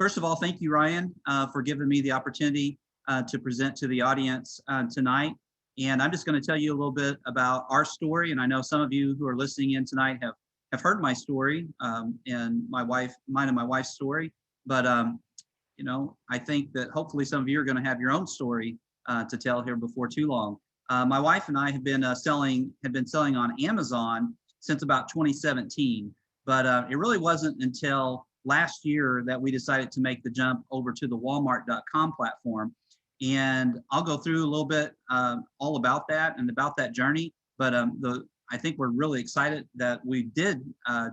First of all, thank you, Ryan, for giving me the opportunity to present to the audience tonight. And I'm just going to tell you a little bit about our story. And I know some of you who are listening in tonight have heard my story and mine and my wife's story. But I think that hopefully some of you are going to have your own story to tell here before too long. My wife and I have been selling on Amazon since about 2017, but it really wasn't until last year that we decided to make the jump over to the Walmart.com platform. And I'll go through a little bit all about that and about that journey. But I think we're really excited that we did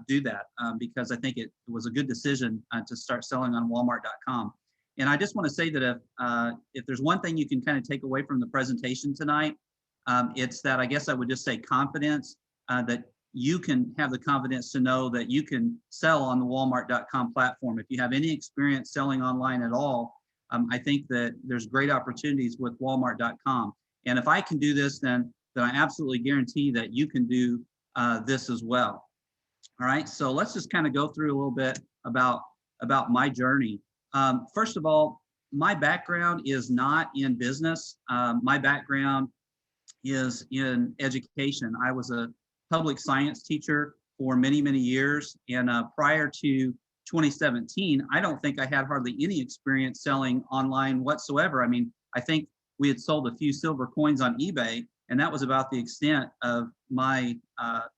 do that because I think it was a good decision to start selling on Walmart.com. And I just want to say that if there's one thing you can kind of take away from the presentation tonight, it's that I guess I would just say confidence, that you can have the confidence to know that you can sell on the Walmart.com platform. If you have any experience selling online at all, I think that there's great opportunities with Walmart.com. And if I can do this, then I absolutely guarantee that you can do this as well. All right, so let's just kind of go through a little bit about my journey. First of all, my background is not in business. My background is in education. I was a public science teacher for many, many years. And prior to 2017, I don't think I had hardly any experience selling online whatsoever. I mean, I think we had sold a few silver coins on eBay, and that was about the extent of my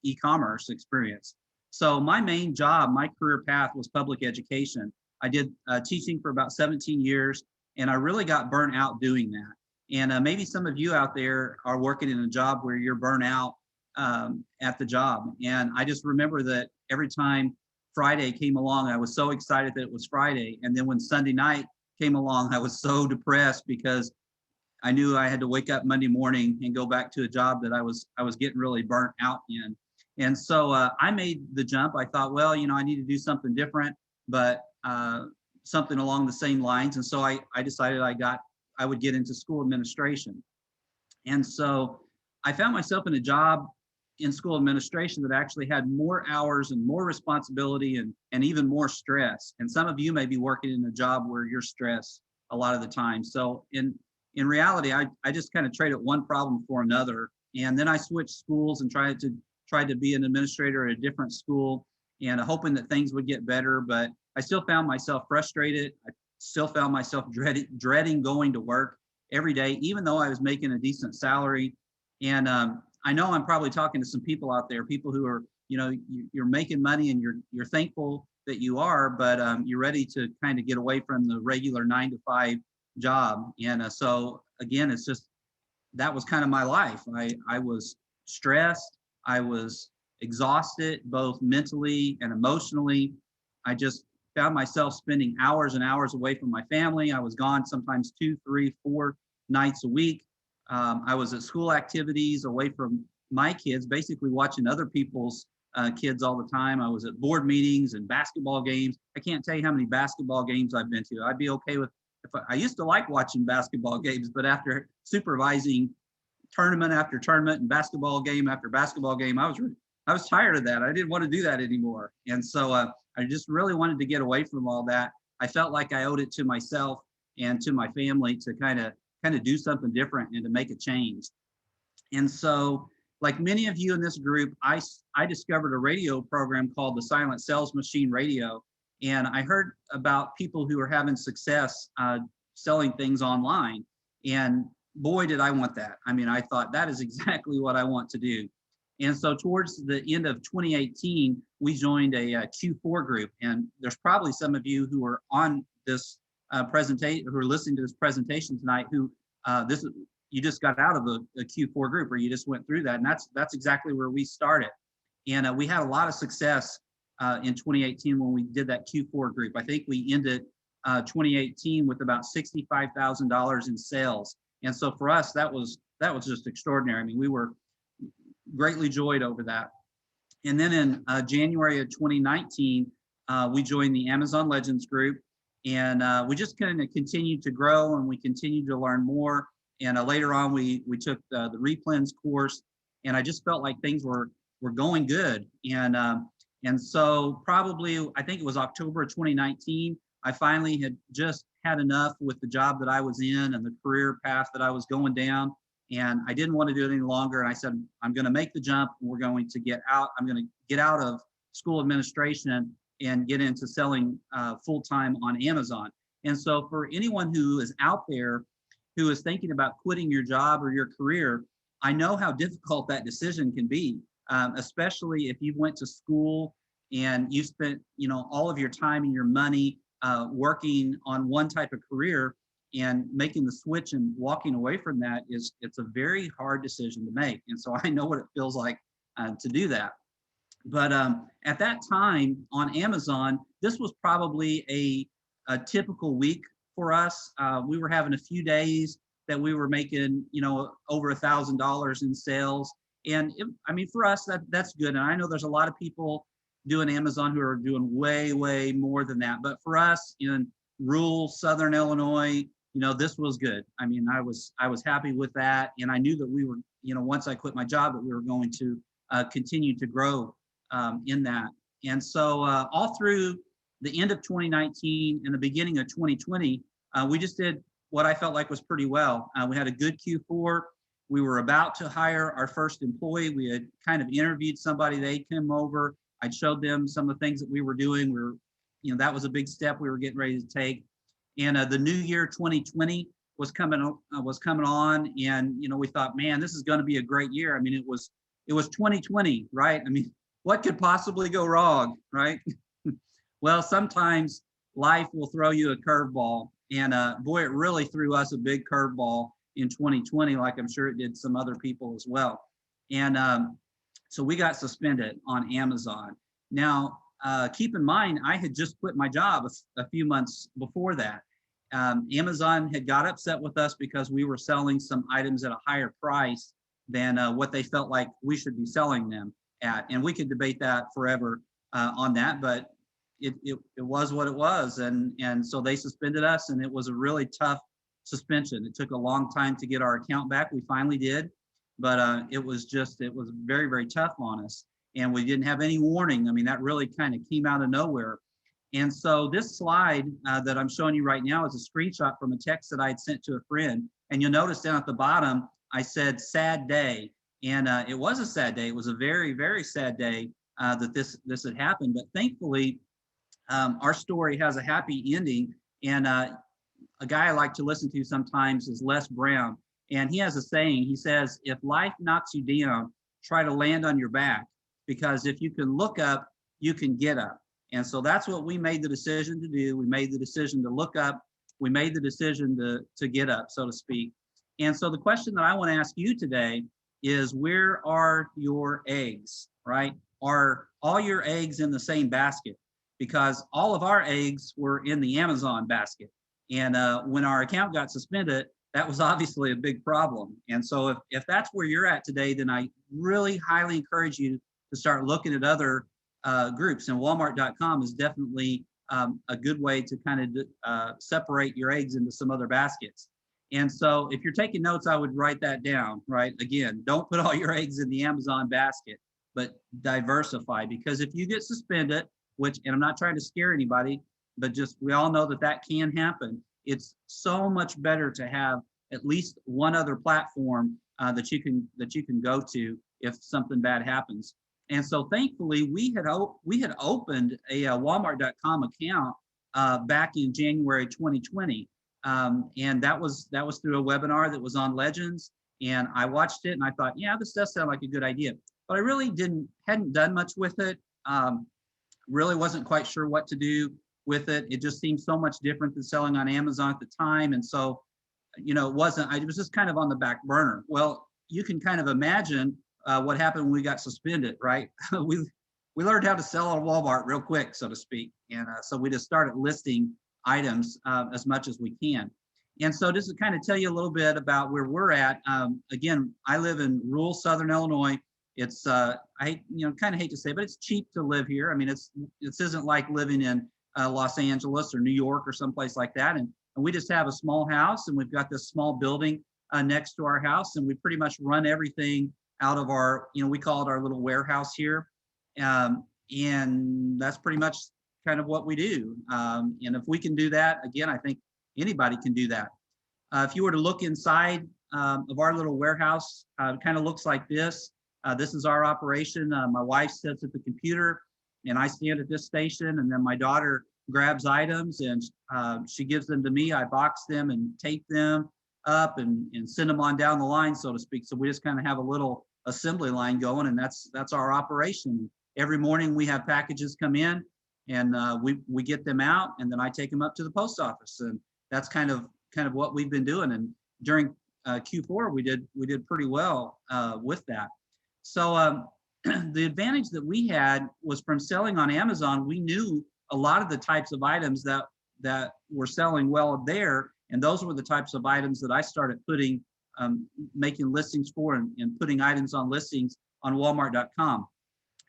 e-commerce experience. So my main job, my career path was public education. I did teaching for about 17 years, and I really got burnt out doing that. And maybe some of you out there are working in a job where you're burnt out at the job. And I just remember that every time Friday came along, I was so excited that it was Friday. And then when Sunday night came along, I was so depressed because I knew I had to wake up Monday morning and go back to a job that I was getting really burnt out in. And so I made the jump. I thought, well, I need to do something different, but something along the same lines. And so I decided I would get into school administration. And so I found myself in a job in school administration that actually had more hours and more responsibility and even more stress. And some of you may be working in a job where you're stressed a lot of the time. So in reality, I just kind of traded one problem for another. And then I switched schools and tried to be an administrator at a different school and hoping that things would get better. But I still found myself frustrated. I still found myself dreading going to work every day, even though I was making a decent salary. And I know I'm probably talking to some people out there, people who are, you're making money and you're thankful that you are, but you're ready to kind of get away from the regular 9-to-5 job. And so again, it's just, that was kind of my life. I was stressed. I was exhausted, both mentally and emotionally. I just found myself spending hours and hours away from my family. I was gone sometimes 2, 3, 4 nights a week. I was at school activities away from my kids, basically watching other people's kids all the time. I was at board meetings and basketball games. I can't tell you how many basketball games I've been to. I'd be okay with, I used to like watching basketball games, but after supervising tournament after tournament and basketball game after basketball game, I was tired of that. I didn't want to do that anymore. And so I just really wanted to get away from all that. I felt like I owed it to myself and to my family to kind of do something different and to make a change. And so, like many of you in this group, I discovered a radio program called the Silent Sales Machine Radio. And I heard about people who are having success selling things online. And boy, did I want that. I mean, I thought that is exactly what I want to do. And so towards the end of 2018, we joined a Q4 group. And there's probably some of you who are on this presentation, who are listening to this presentation tonight, who you just got out of the Q4 group, or you just went through that, and that's exactly where we started. And we had a lot of success in 2018 when we did that Q4 group. I think we ended 2018 with about $65,000 in sales, and so for us that was just extraordinary. I mean, we were greatly joyed over that. And then in January of 2019, we joined the Amazon Legends group. And we just kind of continued to grow, and we continued to learn more. And later on, we took the Replens course, and I just felt like things were going good. And so probably, I think it was October of 2019, I finally had just had enough with the job that I was in and the career path that I was going down. And I didn't want to do it any longer. And I said, I'm going to make the jump. We're going to get out. I'm going to get out of school administration and get into selling full time on Amazon. And so for anyone who is out there who is thinking about quitting your job or your career, I know how difficult that decision can be, especially if you went to school and you spent, all of your time and your money working on one type of career, and making the switch and walking away from that it's a very hard decision to make. And so I know what it feels like to do that. But at that time on Amazon, this was probably a typical week for us. We were having a few days that we were making, over $1,000 in sales. And for us, that's good. And I know there's a lot of people doing Amazon who are doing way, way more than that. But for us in rural Southern Illinois, this was good. I was happy with that. And I knew that we were, once I quit my job, that we were going to continue to grow in that. And so all through the end of 2019 and the beginning of 2020, we just did what I felt like was pretty well. We had a good Q4. We were about to hire our first employee. We had kind of interviewed somebody. They came over. I showed them some of the things that we were doing. That was a big step we were getting ready to take. And the new year 2020 was coming on, and we thought, man, this is going to be a great year. It was 2020, right? What could possibly go wrong, right? Well, sometimes life will throw you a curveball, and boy, it really threw us a big curveball in 2020, like I'm sure it did some other people as well. And so we got suspended on Amazon. Now, keep in mind, I had just quit my job a few months before that. Amazon had got upset with us because we were selling some items at a higher price than what they felt like we should be selling them at. And we could debate that forever on that, but it was what it was. And so they suspended us, and it was a really tough suspension. It took a long time to get our account back. We finally did, but it was very, very tough on us. And we didn't have any warning. That really kind of came out of nowhere. And so this slide that I'm showing you right now is a screenshot from a text that I had sent to a friend. And you'll notice down at the bottom, I said sad day. And it was a sad day. It was a very, very sad day that this had happened. But thankfully, our story has a happy ending. And a guy I like to listen to sometimes is Les Brown. And he has a saying. He says, if life knocks you down, try to land on your back. Because if you can look up, you can get up. And so that's what we made the decision to do. We made the decision to look up. We made the decision to get up, so to speak. And so the question that I want to ask you today is, where are your eggs, right? Are all your eggs in the same basket? Because all of our eggs were in the Amazon basket. And when our account got suspended, that was obviously a big problem. And so if that's where you're at today, then I really highly encourage you to start looking at other groups. And Walmart.com is definitely a good way to kind of separate your eggs into some other baskets. And so if you're taking notes, I would write that down, right? Again, don't put all your eggs in the Amazon basket, but diversify. Because if you get suspended, and I'm not trying to scare anybody, but just we all know that can happen. It's so much better to have at least one other platform that you can go to if something bad happens. And so thankfully, we had opened a Walmart.com account back in January 2020. And that was through a webinar that was on Legends. And I watched it and I thought, yeah, this does sound like a good idea. But I really hadn't done much with it. Really wasn't quite sure what to do with it. It just seemed so much different than selling on Amazon at the time. And so, it was just kind of on the back burner. Well, you can kind of imagine what happened when we got suspended, right? we learned how to sell on Walmart real quick, so to speak. And so we just started listing items as much as we can. And so just to kind of tell you a little bit about where we're at, again, I live in rural Southern Illinois. It's, I kind of hate to say, but it's cheap to live here. This isn't like living in Los Angeles or New York or someplace like that. And we just have a small house, and we've got this small building next to our house, and we pretty much run everything out of our, we call it our little warehouse here. And that's pretty much kind of what we do. And if we can do that, again, I think anybody can do that. If you were to look inside of our little warehouse, it kind of looks like this. This is our operation. My wife sits at the computer and I stand at this station, and then my daughter grabs items and she gives them to me. I box them and tape them up and send them on down the line, so to speak. So we just kind of have a little assembly line going, and that's our operation. Every morning we have packages come in, and we get them out, and then I take them up to the post office, and that's kind of what we've been doing. And during Q4 we did pretty well with that. So the advantage that we had was from selling on Amazon. We knew a lot of the types of items that were selling well there, and those were the types of items that I started making listings for and putting items on listings on Walmart.com.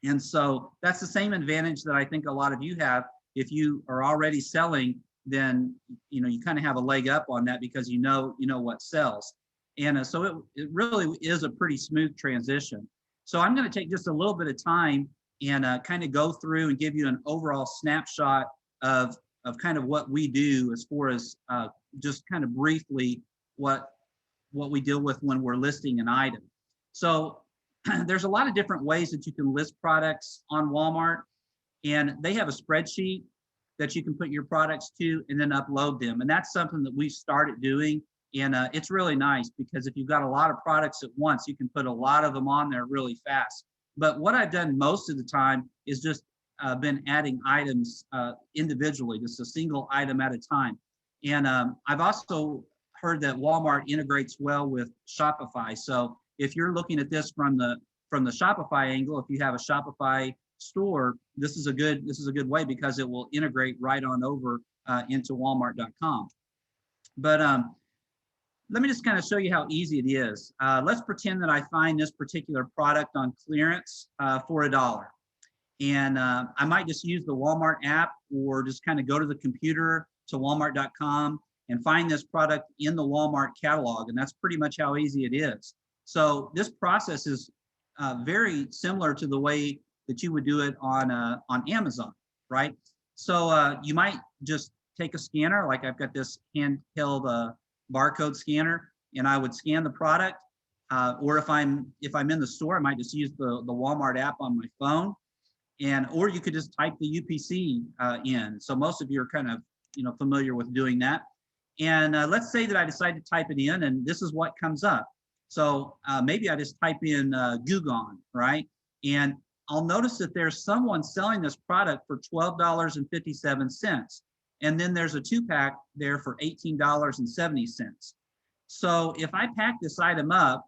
And so that's the same advantage that I think a lot of you have. If you are already selling, then you kind of have a leg up on that because you know what sells. And so it really is a pretty smooth transition. So I'm going to take just a little bit of time and kind of go through and give you an overall snapshot of kind of what we do as far as just kind of briefly what we deal with when we're listing an item. So there's a lot of different ways that you can list products on Walmart, and they have a spreadsheet that you can put your products to and then upload them. And that's something that we started doing. And it's really nice because if you've got a lot of products at once, you can put a lot of them on there really fast. But what I've done most of the time is just been adding items individually, just a single item at a time. And I've also heard that Walmart integrates well with Shopify. So if you're looking at this from the Shopify angle, if you have a Shopify store, this is a good way because it will integrate right on over into Walmart.com. But let me just kind of show you how easy it is. Let's pretend that I find this particular product on clearance for $1. And I might just use the Walmart app or just kind of go to the computer to Walmart.com and find this product in the Walmart catalog. And that's pretty much how easy it is. So this process is very similar to the way that you would do it on Amazon, right? So you might just take a scanner, like I've got this handheld barcode scanner, and I would scan the product. Or if I'm in the store, I might just use the Walmart app on my phone, or you could just type the UPC in. So most of you are kind of familiar with doing that. And let's say that I decide to type it in, and this is what comes up. So maybe I just type in Gugon, right? And I'll notice that there's someone selling this product for $12.57. And then there's a 2-pack there for $18.70. So if I pack this item up,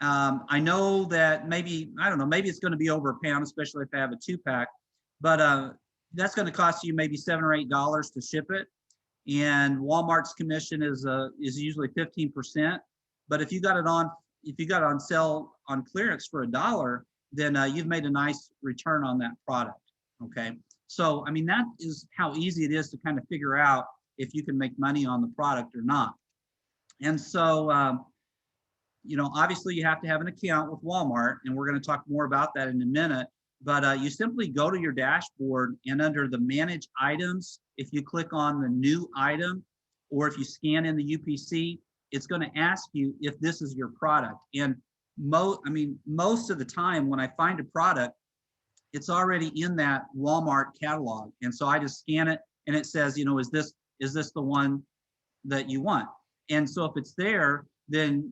I know that maybe it's going to be over £1, especially if I have a 2-pack, but that's going to cost you maybe $7 or $8 to ship it. And Walmart's commission is usually 15%. But if you got it on sale on clearance for $1, then you've made a nice return on that product. Okay. So, I mean, that is how easy it is to kind of figure out if you can make money on the product or not. And so, obviously you have to have an account with Walmart, and we're going to talk more about that in a minute. But you simply go to your dashboard, and under the Manage Items, if you click on the new item, or if you scan in the UPC, it's going to ask you if this is your product. And most of the time when I find a product, it's already in that Walmart catalog. And so I just scan it and it says, is this the one that you want? And so if it's there, then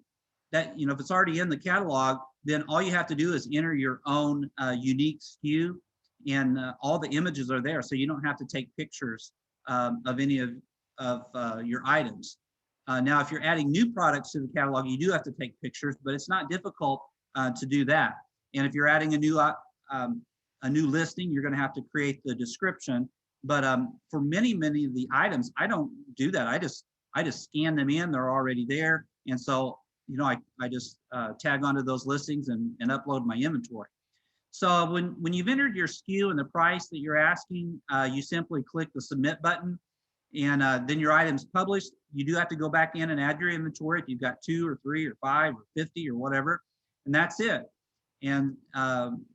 that, if it's already in the catalog, then all you have to do is enter your own unique SKU, and all the images are there. So you don't have to take pictures of any of your items. Now, if you're adding new products to the catalog, you do have to take pictures, but it's not difficult to do that. And if you're adding a new listing, you're going to have to create the description. But for many of the items, I don't do that. I just scan them in; they're already there, and so I just tag onto those listings and upload my inventory. So when you've entered your SKU and the price that you're asking, you simply click the submit button, and then your item's published. You do have to go back in and add your inventory if you've got 2 or 3 or 5 or 50 or whatever, and that's it. And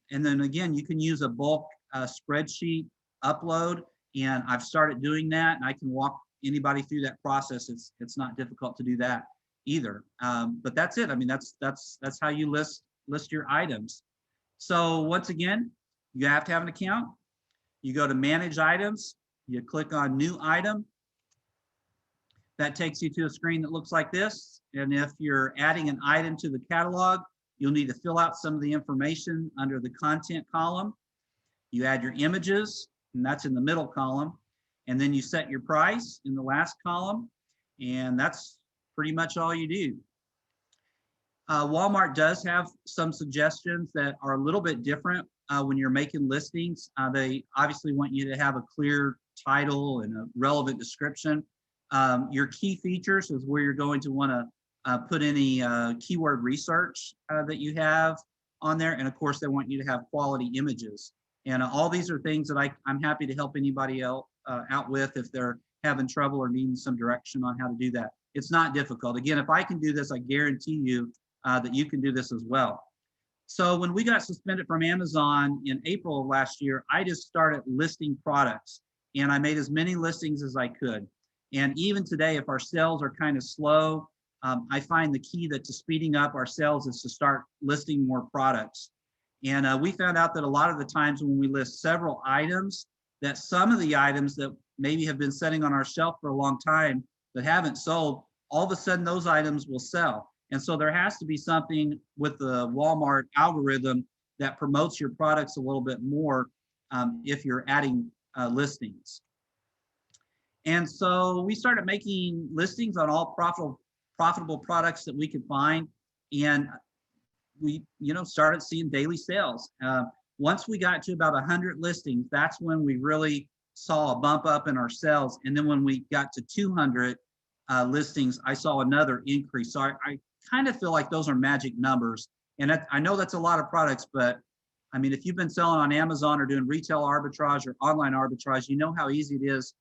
then again, you can use a bulk spreadsheet upload, and I've started doing that, and I can walk anybody through that process. It's not difficult to do that either. But that's it. I mean, that's how you list your items. So once again, you have to have an account. You go to manage items, you click on new item. That takes you to a screen that looks like this. And if you're adding an item to the catalog, you'll need to fill out some of the information under the content column. You add your images, and that's in the middle column. And then you set your price in the last column. And that's pretty much all you do. Walmart does have some suggestions that are a little bit different when you're making listings. They obviously want you to have a clear title and a relevant description. Your key features is where you're going to want to put any keyword research that you have on there. And of course, they want you to have quality images. And all these are things that I'm happy to help anybody else out with if they're having trouble or needing some direction on how to do that. It's not difficult. Again, if I can do this, I guarantee you that you can do this as well. So when we got suspended from Amazon in April of last year, I just started listing products, and I made as many listings as I could. And even today, if our sales are kind of slow, I find the key to speeding up our sales is to start listing more products. And we found out that a lot of the times when we list several items, that some of the items that maybe have been sitting on our shelf for a long time that haven't sold, all of a sudden those items will sell. And so there has to be something with the Walmart algorithm that promotes your products a little bit more if you're adding listings. And so we started making listings on all profitable products that we could find. And we started seeing daily sales. Once we got to about 100 listings, that's when we really saw a bump up in our sales. And then when we got to 200 listings, I saw another increase. So I kind of feel like those are magic numbers. And I know that's a lot of products, but I mean, if you've been selling on Amazon or doing retail arbitrage or online arbitrage, you know how easy it is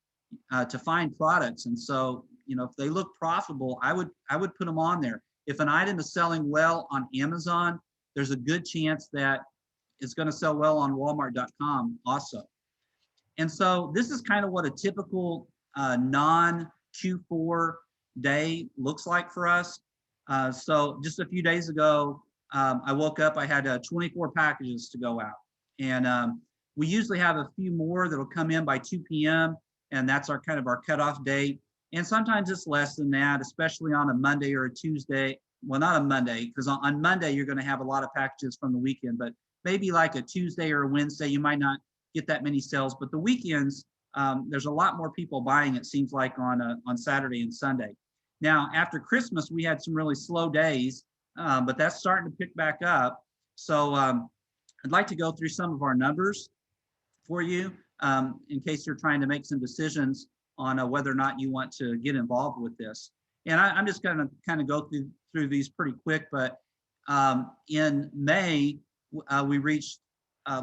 to find products. And so, if they look profitable, I would put them on there. If an item is selling well on Amazon, there's a good chance that it's going to sell well on Walmart.com also. And so this is kind of what a typical non-Q4 day looks like for us. So just a few days ago, I woke up, I had 24 packages to go out. And we usually have a few more that'll come in by 2 p.m. And that's our cutoff date. And sometimes it's less than that, especially on a Monday or a Tuesday. Well, not a Monday, because on Monday, you're going to have a lot of packages from the weekend, but maybe like a Tuesday or a Wednesday, you might not get that many sales. But the weekends, there's a lot more people buying, it seems like, on Saturday and Sunday. Now, after Christmas, we had some really slow days, but that's starting to pick back up. So I'd like to go through some of our numbers for you in case you're trying to make some decisions on whether or not you want to get involved with this. And I'm just going to kind of go through these pretty quick, but in May, we reached,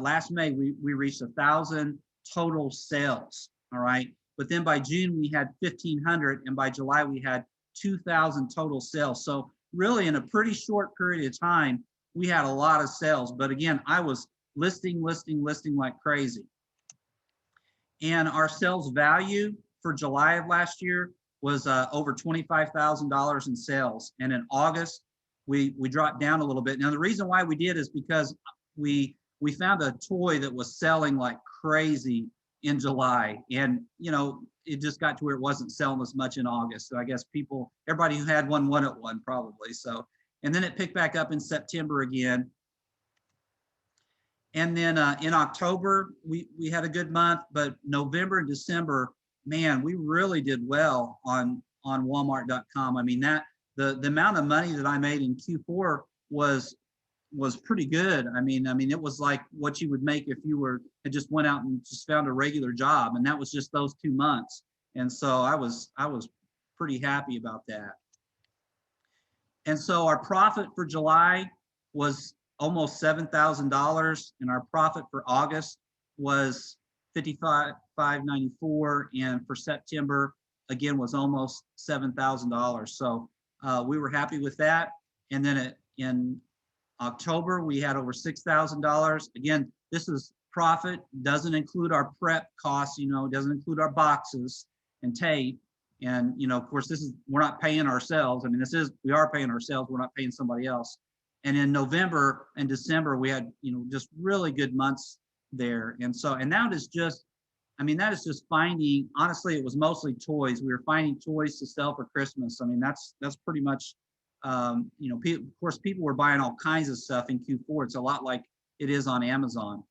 last May, we reached 1,000 total sales, all right? But then by June, we had 1,500, and by July, we had 2,000 total sales. So really, in a pretty short period of time, we had a lot of sales. But again, I was listing like crazy. And our sales value for July of last year was over $25,000 in sales. And in August, we dropped down a little bit. Now, the reason why we did is because we found a toy that was selling like crazy in July. And, it just got to where it wasn't selling as much in August. So I guess everybody who had one wanted one probably. So, and then it picked back up in September again. And then in October, we had a good month, but November and December, man, we really did well on Walmart.com. I mean, the amount of money that I made in Q4 was pretty good. I mean, it was like what you would make if you had just went out and just found a regular job, and that was just those 2 months. And so I was pretty happy about that. And so our profit for July was almost $7,000, and our profit for August was $55,594, and for September again was almost $7,000. So we were happy with that. And then in October we had over $6,000. Again, this is profit, doesn't include our prep costs, doesn't include our boxes and tape. And, of course, we're not paying ourselves. I mean, we are paying ourselves. We're not paying somebody else. And in November and December, we had, just really good months there. And that is just finding, honestly, it was mostly toys. We were finding toys to sell for Christmas. I mean, that's pretty much, of course, people were buying all kinds of stuff in Q4. It's a lot like it is on Amazon.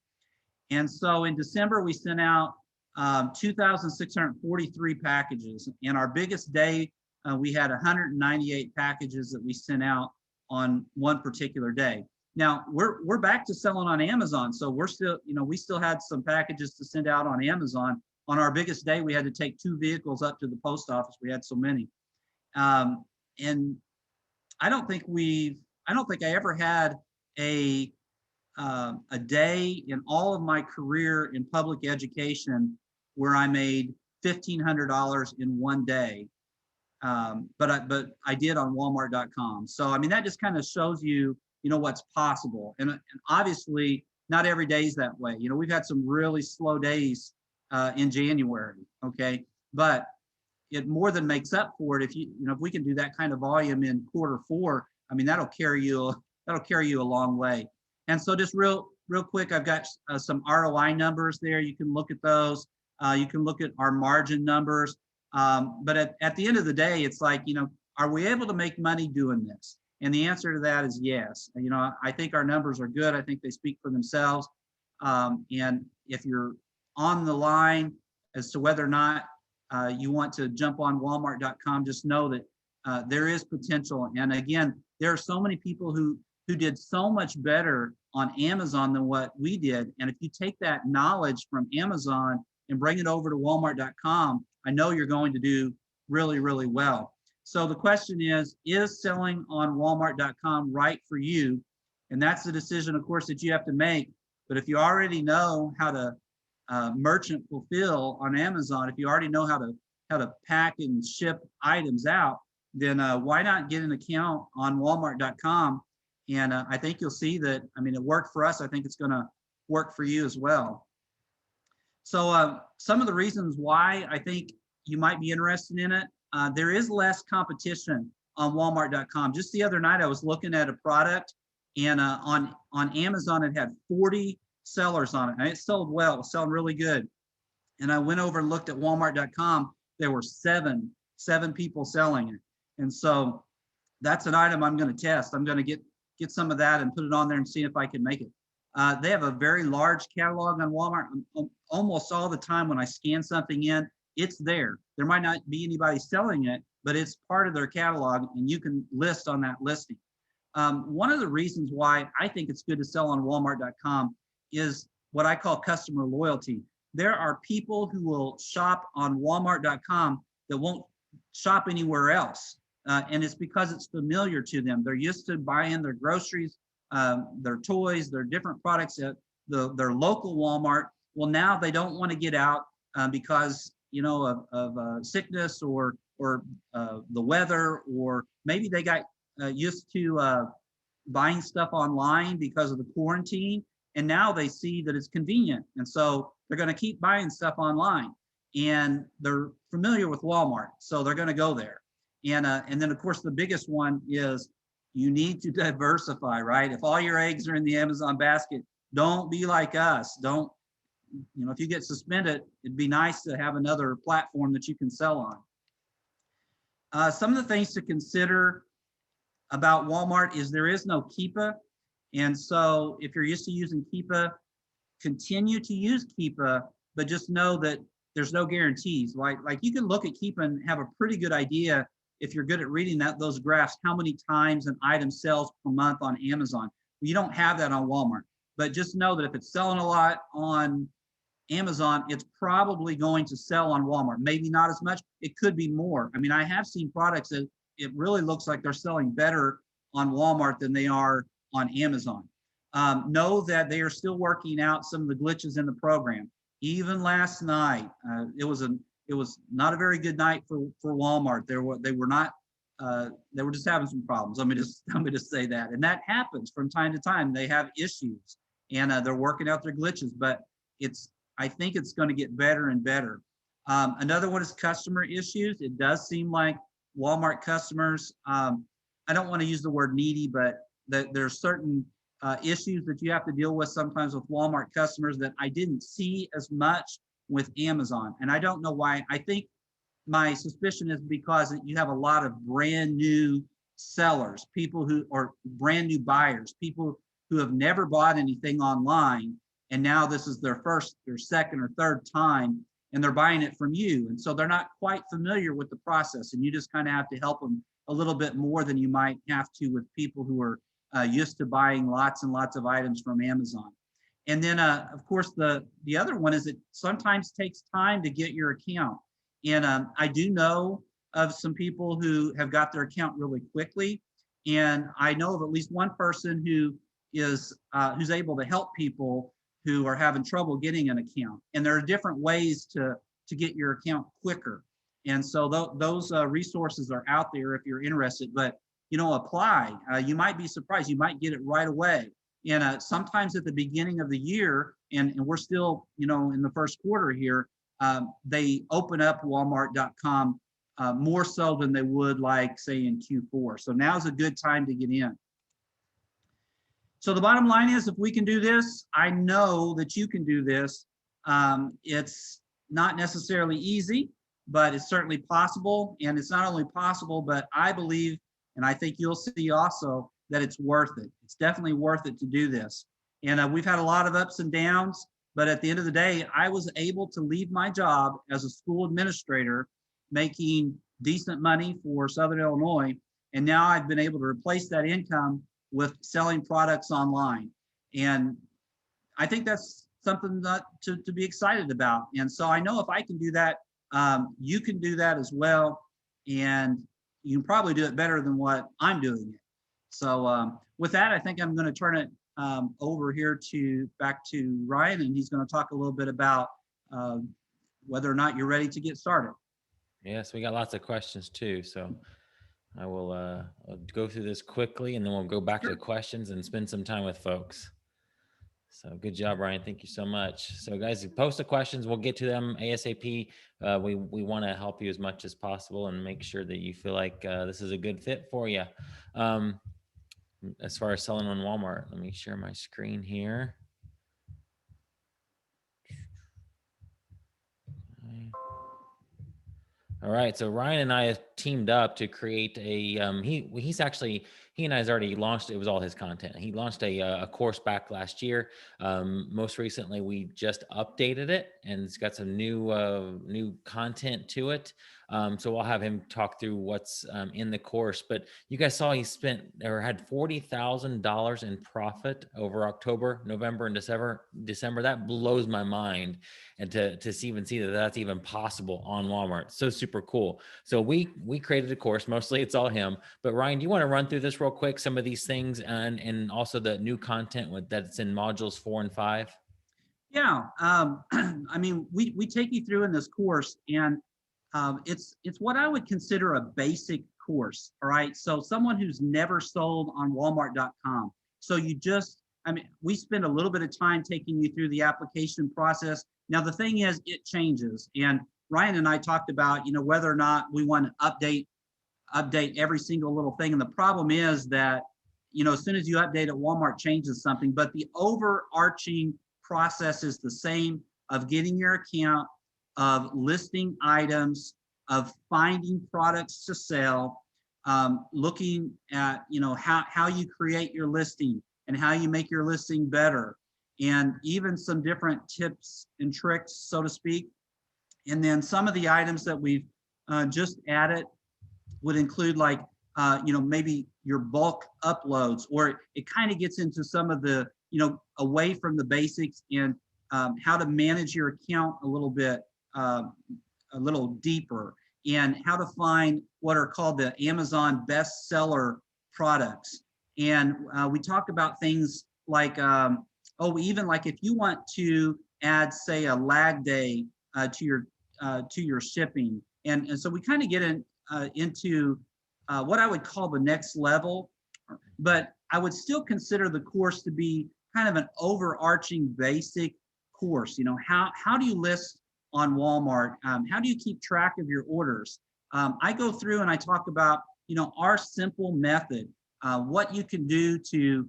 And so in December, we sent out 2,643 packages. And our biggest day, we had 198 packages that we sent out on one particular day. Now we're back to selling on Amazon. So we're still, we still had some packages to send out on Amazon. On our biggest day, we had to take 2 vehicles up to the post office. We had so many. And I don't think I ever had a day in all of my career in public education where I made $1,500 in one day. But I did on Walmart.com. So, I mean, that just kind of shows you, what's possible. And obviously not every day is that way. We've had some really slow days in January. Okay. But it more than makes up for it. If we can do that kind of volume in Q4, I mean, that'll carry you a long way. And so just real quick, I've got some ROI numbers there. You can look at those. You can look at our margin numbers. But at the end of the day, it's like, are we able to make money doing this? And the answer to that is yes. I think our numbers are good. I think they speak for themselves. And if you're on the line as to whether or not you want to jump on Walmart.com, just know that there is potential. And again, there are so many people who did so much better on Amazon than what we did. And if you take that knowledge from Amazon and bring it over to Walmart.com, I know you're going to do really, really well. So the question is selling on Walmart.com right for you? And that's the decision, of course, that you have to make. But if you already know how to merchant fulfill on Amazon, if you already know how to pack and ship items out, then why not get an account on Walmart.com? And I think you'll see that, I mean, it worked for us. I think it's going to work for you as well. So some of the reasons why I think you might be interested in it, there is less competition on Walmart.com. Just the other night, I was looking at a product, and on Amazon, it had 40 sellers on it. And it sold well. It was selling really good. And I went over and looked at Walmart.com. There were seven people selling it. And so that's an item I'm going to test. I'm going to get some of that and put it on there and see if I can make it. They have a very large catalog on Walmart. Almost all the time when I scan something in, it's there. There might not be anybody selling it, but it's part of their catalog and you can list on that listing. One of the reasons why I think it's good to sell on Walmart.com is what I call customer loyalty. There are people who will shop on Walmart.com that won't shop anywhere else. And it's because it's familiar to them. They're used to buying their groceries, their toys, their different products at their local Walmart. Well, now they don't want to get out because of sickness or the weather, or maybe they got used to buying stuff online because of the quarantine, and now they see that it's convenient, and so they're going to keep buying stuff online, and they're familiar with Walmart, so they're going to go there. And then of course the biggest one is you need to diversify, right? If all your eggs are in the Amazon basket, don't be like us. Don't, if you get suspended, it'd be nice to have another platform that you can sell on. Some of the things to consider about Walmart is there is no Keepa. And so if you're used to using Keepa, continue to use Keepa, but just know that there's no guarantees. Like you can look at Keepa and have a pretty good idea, if you're good at reading those graphs, how many times an item sells per month on Amazon. You don't have that on Walmart, but just know that if it's selling a lot on Amazon, it's probably going to sell on Walmart. Maybe not as much, it could be more. I mean, I have seen products that it really looks like they're selling better on Walmart than they are on Amazon. Know that they are still working out some of the glitches in the program. Even last night, it was not a very good night for Walmart. They were just having some problems. Let me just say that. And that happens from time to time. They have issues and they're working out their glitches, but I think it's going to get better and better. Another one is customer issues. It does seem like Walmart customers, I don't want to use the word needy, but there's certain issues that you have to deal with sometimes with Walmart customers that I didn't see as much with Amazon. And I don't know why. I think my suspicion is because you have a lot of brand new sellers, people who are brand new buyers, people who have never bought anything online. And now this is their first or second or third time, and they're buying it from you. And so they're not quite familiar with the process. And you just kind of have to help them a little bit more than you might have to with people who are used to buying lots and lots of items from Amazon. And then, of course, the other one is it sometimes takes time to get your account. And I do know of some people who have got their account really quickly. And I know of at least one person who is who's able to help people who are having trouble getting an account. And there are different ways to get your account quicker. And so those resources are out there if you're interested. But apply. You might be surprised. You might get it right away. And sometimes at the beginning of the year, and we're still, in the first quarter here, they open up Walmart.com more so than they would, like, say, in Q4. So now's a good time to get in. So the bottom line is, if we can do this, I know that you can do this. It's not necessarily easy, but it's certainly possible. And it's not only possible, but I believe, and I think you'll see also, that it's worth it. It's definitely worth it to do this. And we've had a lot of ups and downs, but at the end of the day, I was able to leave my job as a school administrator, making decent money for Southern Illinois. And now I've been able to replace that income with selling products online. And I think that's something to be excited about. And so I know if I can do that, you can do that as well. And you can probably do it better than what I'm doing it. So with that, I think I'm going to turn it over here back to Ryan, and he's going to talk a little bit about whether or not you're ready to get started. Yes, we got lots of questions too. So I will I'll go through this quickly, and then we'll go back to the questions and spend some time with folks. So good job, Ryan. Thank you so much. So guys, post the questions. We'll get to them ASAP. We want to help you as much as possible and make sure that you feel like this is a good fit for you. As far as selling on Walmart, let me share my screen here. All right, so Ryan and I have teamed up to create a he and I has already launched. It was all his content. He launched a course back last year. Most recently, we just updated it, and it's got some new content to it. So I'll have him talk through what's in the course. But you guys saw he spent or had $40,000 in profit over October, November, and December. That blows my mind, and to even see that that's even possible on Walmart. So super cool. So we created a course. Mostly it's all him. But Ryan, do you want to run through this real quick, some of these things, and also the new content that's in modules 4 and 5? Yeah, I mean, we take you through in this course, and it's what I would consider a basic course. All right, so someone who's never sold on Walmart.com. So we spend a little bit of time taking you through the application process. Now the thing is, it changes, and Ryan and I talked about whether or not we want to update every single little thing. And the problem is that, as soon as you update it, Walmart changes something, but the overarching process is the same, of getting your account, of listing items, of finding products to sell, looking at, how you create your listing and how you make your listing better, and even some different tips and tricks, so to speak. And then some of the items that we've just added would include, like, maybe your bulk uploads, or it kind of gets into some of the, away from the basics, and how to manage your account a little bit, a little deeper, and how to find what are called the Amazon bestseller products. And we talk about things like, even like if you want to add, say, a lag day to your shipping. And so we kind of get into what I would call the next level, but I would still consider the course to be kind of an overarching basic course. How do you list on Walmart? How do you keep track of your orders? I go through and I talk about, our simple method, what you can do to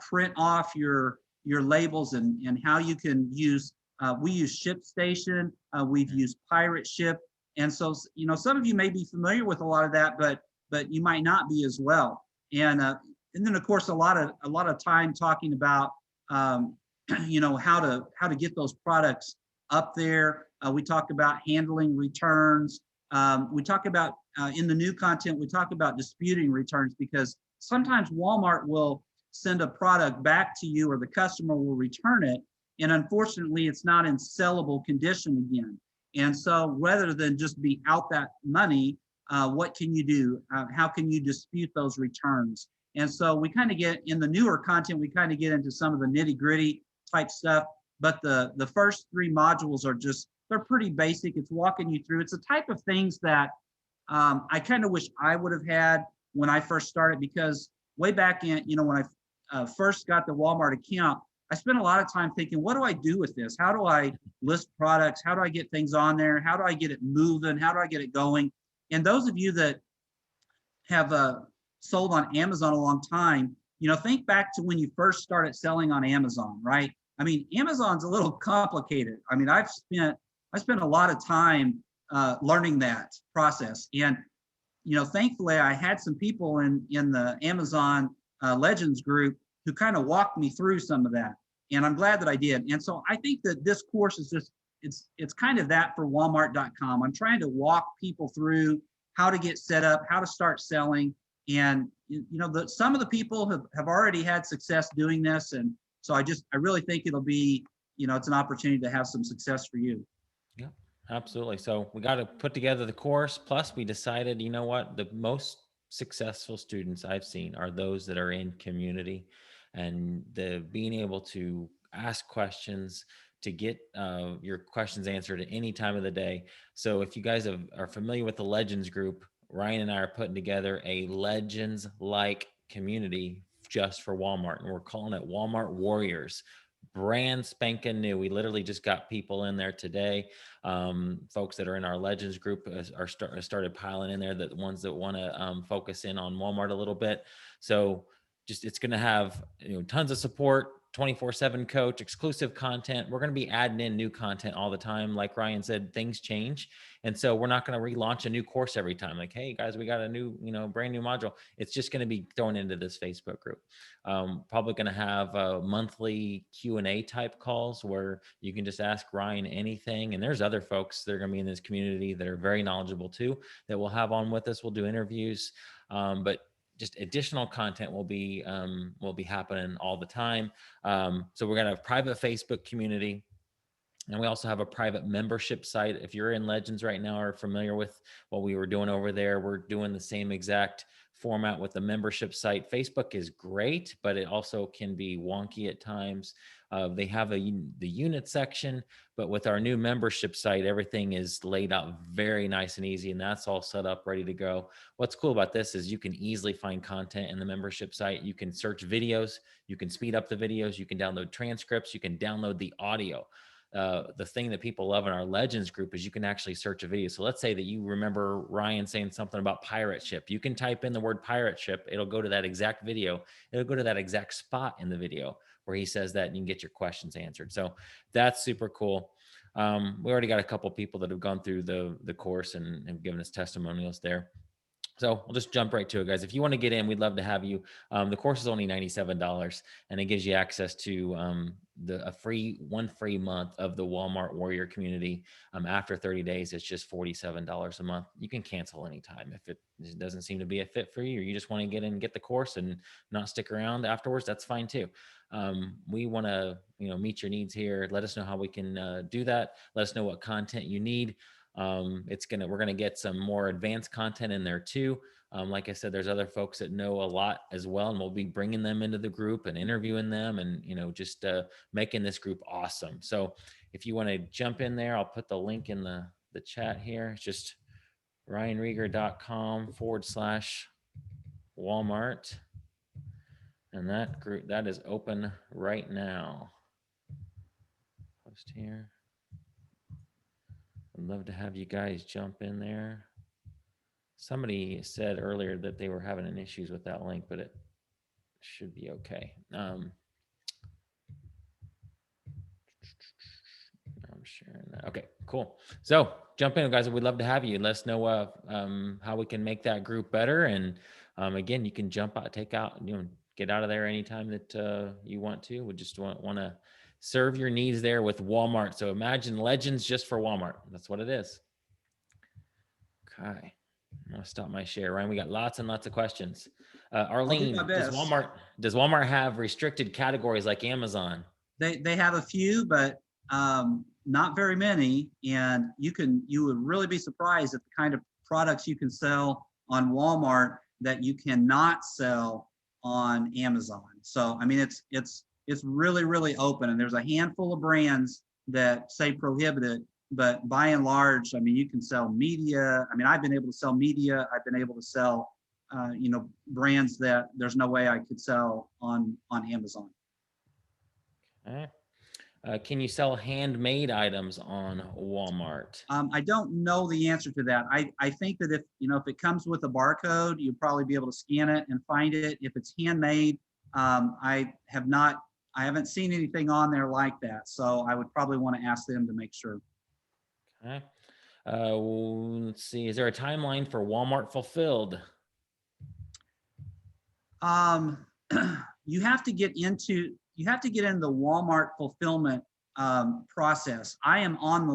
print off your labels, and how you can use. We use ShipStation. We've used Pirate Ship, and so some of you may be familiar with a lot of that, but you might not be as well. And then of course a lot of time talking about how to get those products up there. We talk about handling returns. We talk about in the new content, we talk about disputing returns, because sometimes Walmart will send a product back to you, or the customer will return it, and unfortunately it's not in sellable condition again. And so rather than just be out that money, what can you do? How can you dispute those returns? And so we kind of get in the newer content, we kind of get into some of the nitty gritty type stuff, but the first three modules are they're pretty basic. It's walking you through. It's the type of things that I kind of wish I would have had when I first started, because way back in, when I first got the Walmart account, I spent a lot of time thinking, what do I do with this? How do I list products? How do I get things on there? How do I get it moving? How do I get it going? And those of you that have sold on Amazon a long time, think back to when you first started selling on Amazon, right? I mean, Amazon's a little complicated. I mean, I spent a lot of time learning that process. And, thankfully I had some people in the Amazon Legends group who kind of walked me through some of that. And I'm glad that I did. And so I think that this course is it's kind of that for Walmart.com. I'm trying to walk people through how to get set up, how to start selling. And, some of the people have already had success doing this. And so I really think it'll be, it's an opportunity to have some success for you. Yeah, absolutely. So we got to put together the course. Plus, we decided, what, the most successful students I've seen are those that are in community, and the being able to ask questions, to get your questions answered at any time of the day. So if you guys are familiar with the Legends group, Ryan and I are putting together a Legends-like community just for Walmart, and we're calling it Walmart Warriors. Brand spanking new. We literally just got people in there today. Folks that are in our Legends group started piling in there, the ones that want to focus in on Walmart a little bit. So it's going to have tons of support, 24/7 coach, exclusive content. We're going to be adding in new content all the time. Like Ryan said, things change. And so we're not going to relaunch a new course every time. Like, hey guys, we got a new, brand new module. It's just going to be thrown into this Facebook group. Probably going to have monthly Q&A type calls where you can just ask Ryan anything. And there's other folks that are going to be in this community that are very knowledgeable too, that we'll have on with us. We'll do interviews, but just additional content will be happening all the time. So we're going to have a private Facebook community. And we also have a private membership site. If you're in Legends right now or familiar with what we were doing over there, we're doing the same exact format with the membership site. Facebook is great, but it also can be wonky at times. They have the unit section, but with our new membership site, everything is laid out very nice and easy, and that's all set up, ready to go. What's cool about this is you can easily find content in the membership site. You can search videos, you can speed up the videos, you can download transcripts, you can download the audio. The thing that people love in our Legends group is you can actually search a video. So let's say that you remember Ryan saying something about pirate ship. You can type in the word pirate ship. It'll go to that exact video. It'll go to that exact spot in the video where he says that, and you can get your questions answered. So that's super cool. We already got a couple people that have gone through the course and have given us testimonials there. So we'll just jump right to it, guys. If you want to get in, we'd love to have you. The course is only $97, and it gives you access to one free month of the Walmart Warrior community. After 30 days, it's just $47 a month. You can cancel anytime if it doesn't seem to be a fit for you, or you just want to get in and get the course and not stick around afterwards. That's fine too. We want to meet your needs here. Let us know how we can do that. Let us know what content you need. We're gonna get some more advanced content in there too. Like I said, there's other folks that know a lot as well, and we'll be bringing them into the group and interviewing them, and just making this group awesome. So if you want to jump in there, I'll put the link in the chat here. It's just ryanrieger.com/Walmart, and that group that is open right now. post here. I'd love to have you guys jump in there. Somebody said earlier that they were having an issues with that link, but it should be okay. I'm sharing that. Okay, cool. So jump in, guys. We'd love to have you. Let us know how we can make that group better. And again, you can jump out, take out, get out of there anytime that you want to. We just want to serve your needs there with Walmart. So imagine Legends just for Walmart. That's what it is. Okay. I'm gonna stop my share. Ryan, we got lots and lots of questions. Arlene, does Walmart have restricted categories like Amazon? They have a few, but not very many. And you would really be surprised at the kind of products you can sell on Walmart that you cannot sell on Amazon. So I mean, it's really, really open, and there's a handful of brands that say prohibited. But by and large, I mean, you can sell media. I mean, I've been able to sell media. I've been able to sell, brands that there's no way I could sell on Amazon. Okay. Can you sell handmade items on Walmart? I don't know the answer to that. I think that if it comes with a barcode, you'll probably be able to scan it and find it. If it's handmade, I haven't seen anything on there like that. So I would probably want to ask them to make sure. Okay. Let's see. Is there a timeline for Walmart Fulfilled? You have to get in the Walmart fulfillment process. I am on the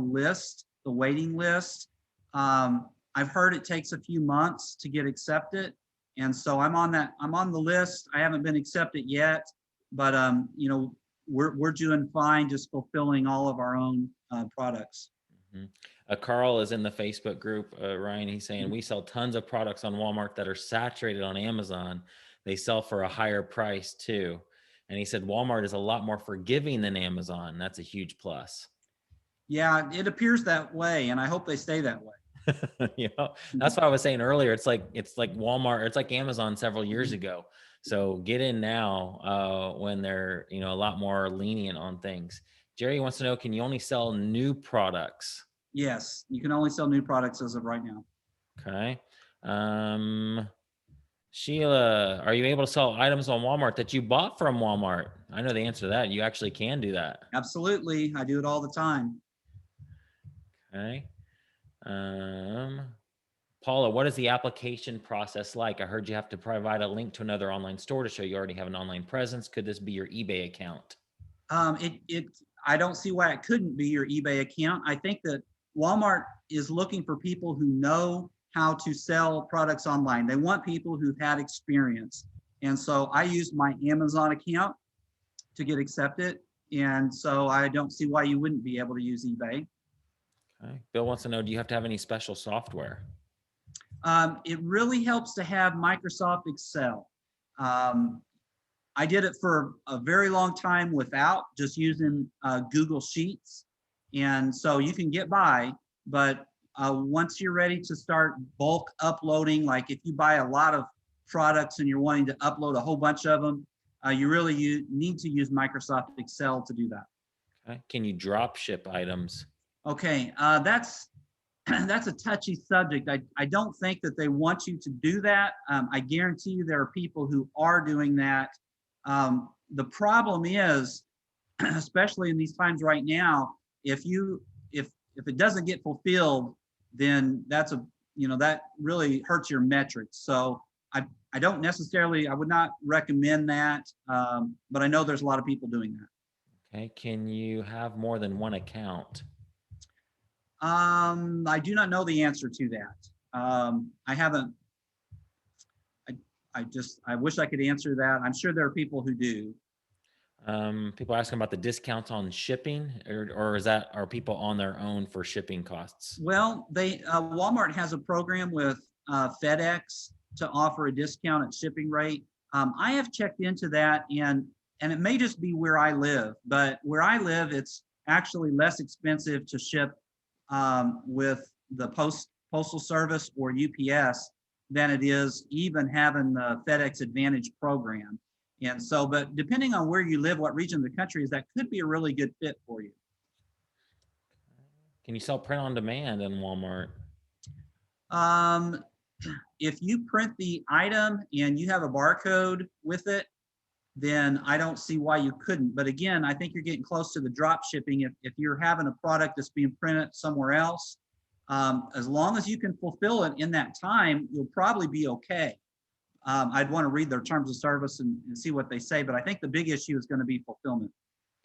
waiting list. I've heard it takes a few months to get accepted, and so I'm on the list. I haven't been accepted yet, but we're doing fine just fulfilling all of our own products. Mm-hmm. Carl is in the Facebook group, Ryan. He's saying, we sell tons of products on Walmart that are saturated on Amazon. They sell for a higher price too. And he said Walmart is a lot more forgiving than Amazon. That's a huge plus. Yeah, it appears that way, and I hope they stay that way. That's what I was saying earlier. It's like Walmart, it's like Amazon several years ago. So get in now when they're a lot more lenient on things. Jerry wants to know, can you only sell new products? Yes, you can only sell new products as of right now. Okay. Sheila, are you able to sell items on Walmart that you bought from Walmart? I know the answer to that. You actually can do that. Absolutely. I do it all the time. Okay. Paula, what is the application process like? I heard you have to provide a link to another online store to show you already have an online presence. Could this be your eBay account? I don't see why it couldn't be your eBay account. I think that Walmart is looking for people who know how to sell products online. They want people who've had experience. And so I used my Amazon account to get accepted. And so I don't see why you wouldn't be able to use eBay. Okay. Bill wants to know, do you have to have any special software? It really helps to have Microsoft Excel. I did it for a very long time without, just using Google Sheets. And so you can get by, but once you're ready to start bulk uploading, like if you buy a lot of products and you're wanting to upload a whole bunch of them, you need to use Microsoft Excel to do that. Okay. Can you drop ship items? Okay, that's a touchy subject. I don't think that they want you to do that. I guarantee you there are people who are doing that. The problem is, especially in these times right now, if it doesn't get fulfilled, then that really hurts your metrics. So I would not recommend that, but I know there's a lot of people doing that. Okay, can you have more than one account? I do not know the answer to that. I haven't. I wish I could answer that. I'm sure there are people who do. People asking about the discounts on shipping, or are people on their own for shipping costs? Well, Walmart has a program with FedEx to offer a discounted shipping rate. I have checked into that, and it may just be where I live, but where I live, it's actually less expensive to ship with the Postal Service or UPS than it is even having the FedEx Advantage program. And so, but depending on where you live, what region of the country is, that could be a really good fit for you. Can you sell print on demand in Walmart? Um, if you print the item and you have a barcode with it, then I don't see why you couldn't. But again, I think you're getting close to the drop shipping. If you're having a product that's being printed somewhere else, as long as you can fulfill it in that time, you'll probably be okay. I'd want to read their terms of service and see what they say, but I think the big issue is going to be fulfillment.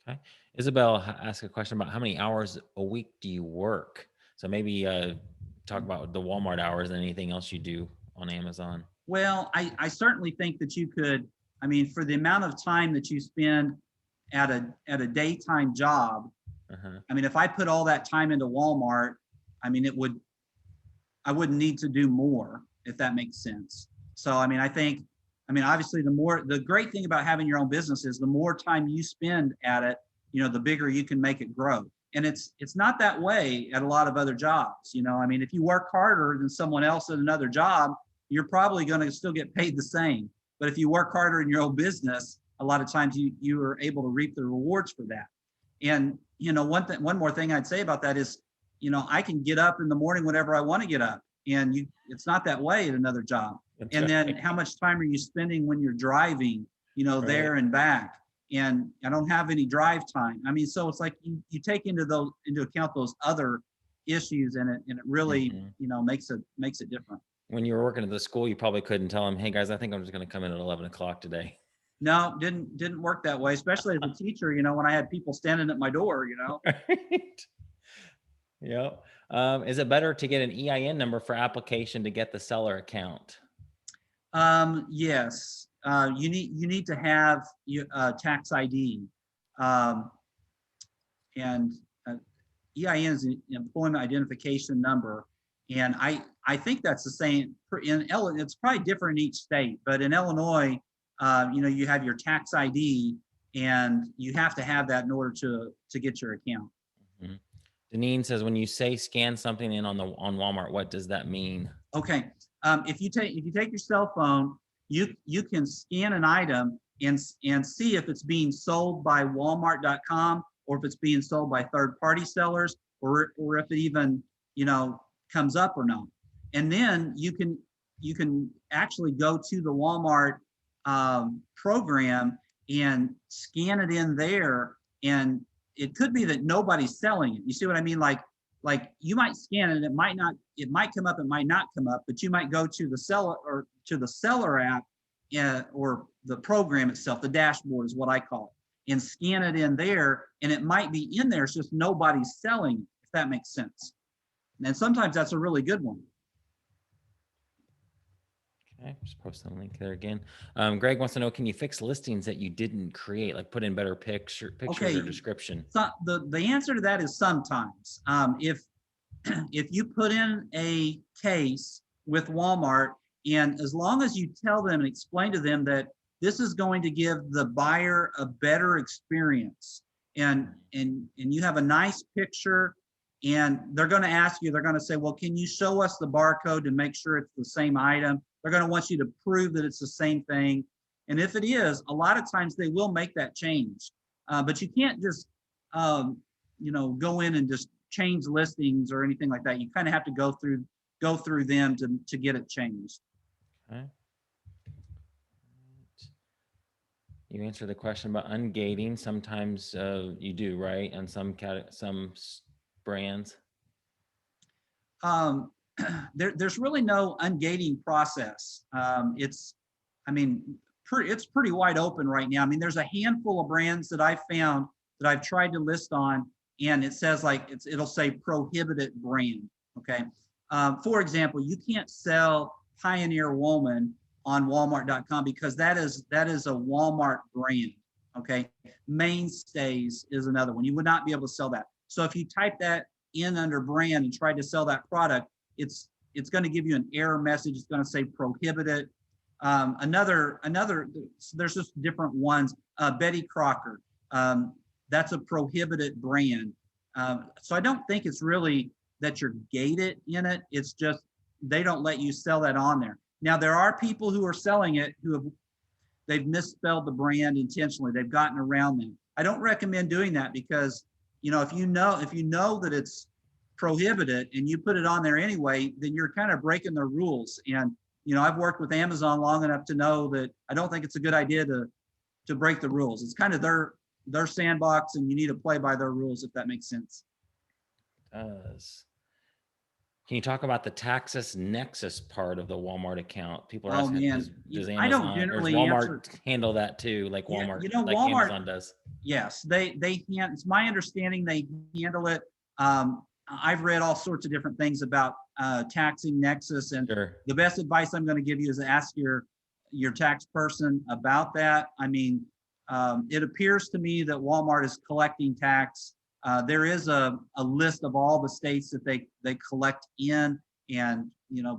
Okay. Isabel asked a question about how many hours a week do you work? So maybe talk about the Walmart hours and anything else you do on Amazon. Well, I certainly think that you could, I mean, for the amount of time that you spend at a daytime job, Uh-huh. I mean, if I put all that time into Walmart, I mean, I wouldn't need to do more, if that makes sense. So, I mean, obviously the great thing about having your own business is the more time you spend at it, the bigger you can make it grow. And it's not that way at a lot of other jobs. I mean, if you work harder than someone else at another job, you're probably going to still get paid the same. But if you work harder in your own business, a lot of times you are able to reap the rewards for that. And one more thing I'd say about that is, I can get up in the morning whenever I want to get up, and it's not that way at another job. That's And right. then how much time are you spending when you're driving, there and back? And I don't have any drive time. I mean, so it's like you take into account those other issues, and it really, Mhm. makes it different. When you were working at the school, you probably couldn't tell them, "Hey guys, I think I'm just going to come in at 11 o'clock today." No, didn't work that way, especially as a teacher, when I had people standing at my door. Right. Yep. Is it better to get an EIN number for application to get the seller account? Yes, you need to have tax ID, um, and EIN is an employment identification number, and I think that's the same It's probably different in each state, but in Illinois, you have your tax ID, and you have to have that in order to get your account. Mhm. Deneen says, when you say scan something in on Walmart, what does that mean? Okay. If you take your cell phone, you can scan an item and see if it's being sold by Walmart.com, or if it's being sold by third-party sellers, or if it even comes up or not. And then you can actually go to the Walmart program and scan it in there, and it could be that nobody's selling it. You see what I mean? Like you might scan it, it might come up, it might not come up, but you might go to the seller or to the seller app, or the program itself, the dashboard is what I call it, and scan it in there, and it might be in there. It's just nobody's selling it, if that makes sense. And sometimes that's a really good one. Okay, just post the link there again. Greg wants to know, can you fix listings that you didn't create, like put in better pictures Okay. or description? So the answer to that is sometimes. If you put in a case with Walmart, and as long as you tell them and explain to them that this is going to give the buyer a better experience, and you have a nice picture, and they're going to say, well, can you show us the barcode to make sure it's the same item? They're going to want you to prove that it's the same thing. And if it is, a lot of times they will make that change. But you can't just go in and just change listings or anything like that. You kind of have to go through them to get it changed. Okay. You answered the question about ungating. Sometimes you do, right? On some brands. There's really no ungating process. It's pretty wide open right now. I mean, there's a handful of brands that I've found that I've tried to list on, and it says it'll say prohibited brand. Okay. For example, you can't sell Pioneer Woman on Walmart.com because that is a Walmart brand. Okay. Mainstays is another one. You would not be able to sell that. So if you type that in under brand and try to sell that product, it's going to give you an error message. It's going to say prohibited. There's just different ones. Betty Crocker, that's a prohibited brand. So I don't think it's really that you're gated in it. It's just they don't let you sell that on there. Now there are people who are selling it they've misspelled the brand intentionally. They've gotten around them. I don't recommend doing that because if you know that prohibit it and you put it on there anyway, then you're kind of breaking their rules. And, I've worked with Amazon long enough to know that I don't think it's a good idea to break the rules. It's kind of their sandbox, and you need to play by their rules, if that makes sense. Does. Can you talk about the Taxes Nexus part of the Walmart account? People are Oh asking, man, does I don't Amazon or does generally answer. Walmart handle that too, like Yeah, Walmart, like Walmart. Amazon does? Yes, it's my understanding they handle it. I've read all sorts of different things about taxing Nexus, and Sure. the best advice I'm going to give you is ask your tax person about that. I mean, it appears to me that Walmart is collecting tax. There is a list of all the states that they collect in, and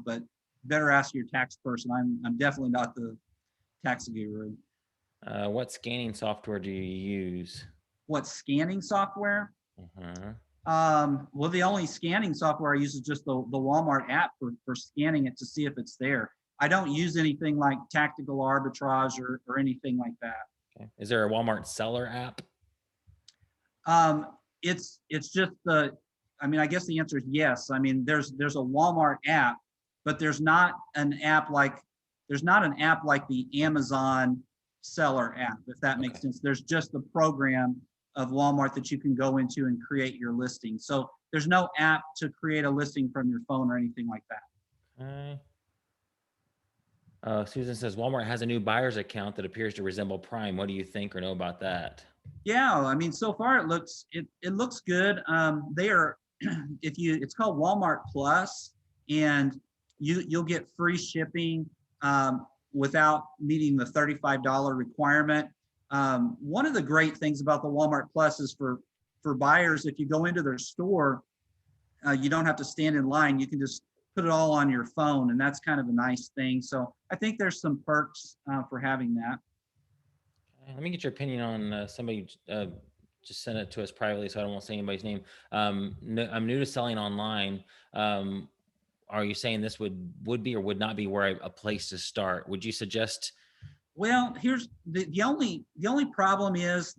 but better ask your tax person. I'm definitely not the tax guru. What scanning software do you use? What scanning software? Uh-huh. Well, the only scanning software I use is just the Walmart app for scanning it to see if it's there. I don't use anything like tactical arbitrage or anything like that. Okay. Is there a Walmart seller app? It's just I guess the answer is yes. I mean, there's a Walmart app, but there's not an app like the Amazon seller app, if that makes sense. There's just the program of Walmart that you can go into and create your listing. So there's no app to create a listing from your phone or anything like that. Okay. Susan says Walmart has a new buyer's account that appears to resemble Prime. What do you think or know about that? Yeah, I mean, so far it looks good. They are it's called Walmart Plus, and you'll get free shipping without meeting the $35 requirement. One of the great things about the Walmart Plus is for buyers, if you go into their store, you don't have to stand in line. You can just put it all on your phone, and that's kind of a nice thing. So I think there's some perks for having that. Let me get your opinion on somebody just sent it to us privately, so I don't want to say anybody's name. I'm new to selling online. Are you saying this would be or would not be a place to start? Would you suggest? Well, here's the only problem is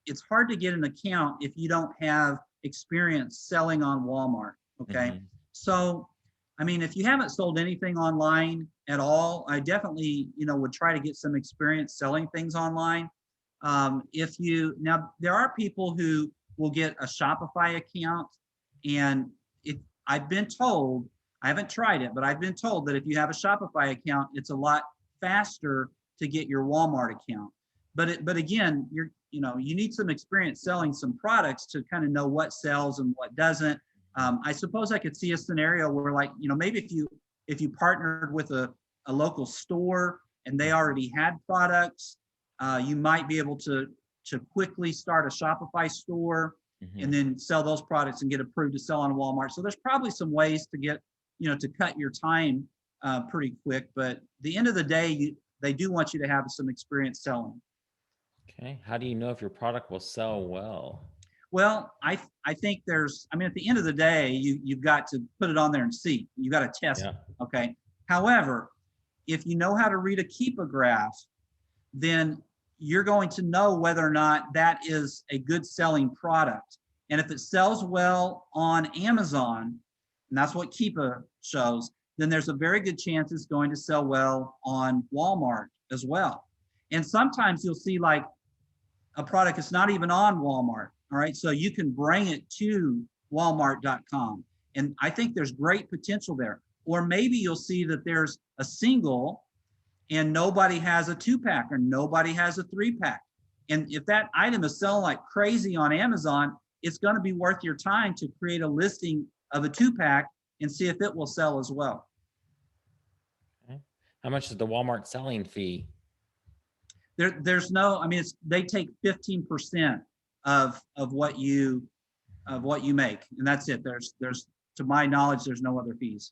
it's hard to get an account if you don't have experience selling on Walmart. Okay. Mhm. So, I mean, if you haven't sold anything online at all, I definitely, would try to get some experience selling things online. Now there are people who will get a Shopify account, and I've been told, I haven't tried it, but I've been told that if you have a Shopify account, it's a lot faster to get your Walmart account. But again, you need some experience selling some products to kind of know what sells and what doesn't. I suppose I could see a scenario where, like, maybe if you partnered with a local store and they already had products, you might be able to quickly start a Shopify store and then sell those products and get approved to sell on Walmart. So there's probably some ways to get, to cut your time pretty quick. But at the end of the day, they do want you to have some experience selling. Okay. How do you know if your product will sell well? Well, I think at the end of the day, you've got to put it on there and see. You got to test it. Okay. However, if you know how to read a Keepa graph, then you're going to know whether or not that is a good selling product. And if it sells well on Amazon, and that's what Keepa shows, then there's a very good chance it's going to sell well on Walmart as well. And sometimes you'll see like a product that's not even on Walmart. All right. So you can bring it to walmart.com. And I think there's great potential there. Or maybe you'll see that there's a single and nobody has a 2-pack or nobody has a 3-pack. And if that item is selling like crazy on Amazon, it's going to be worth your time to create a listing of a 2-pack and see if it will sell as well. Okay. How much is the Walmart selling fee? There's no, I mean, they take 15% of what you make, and that's it. There's to my knowledge, there's no other fees.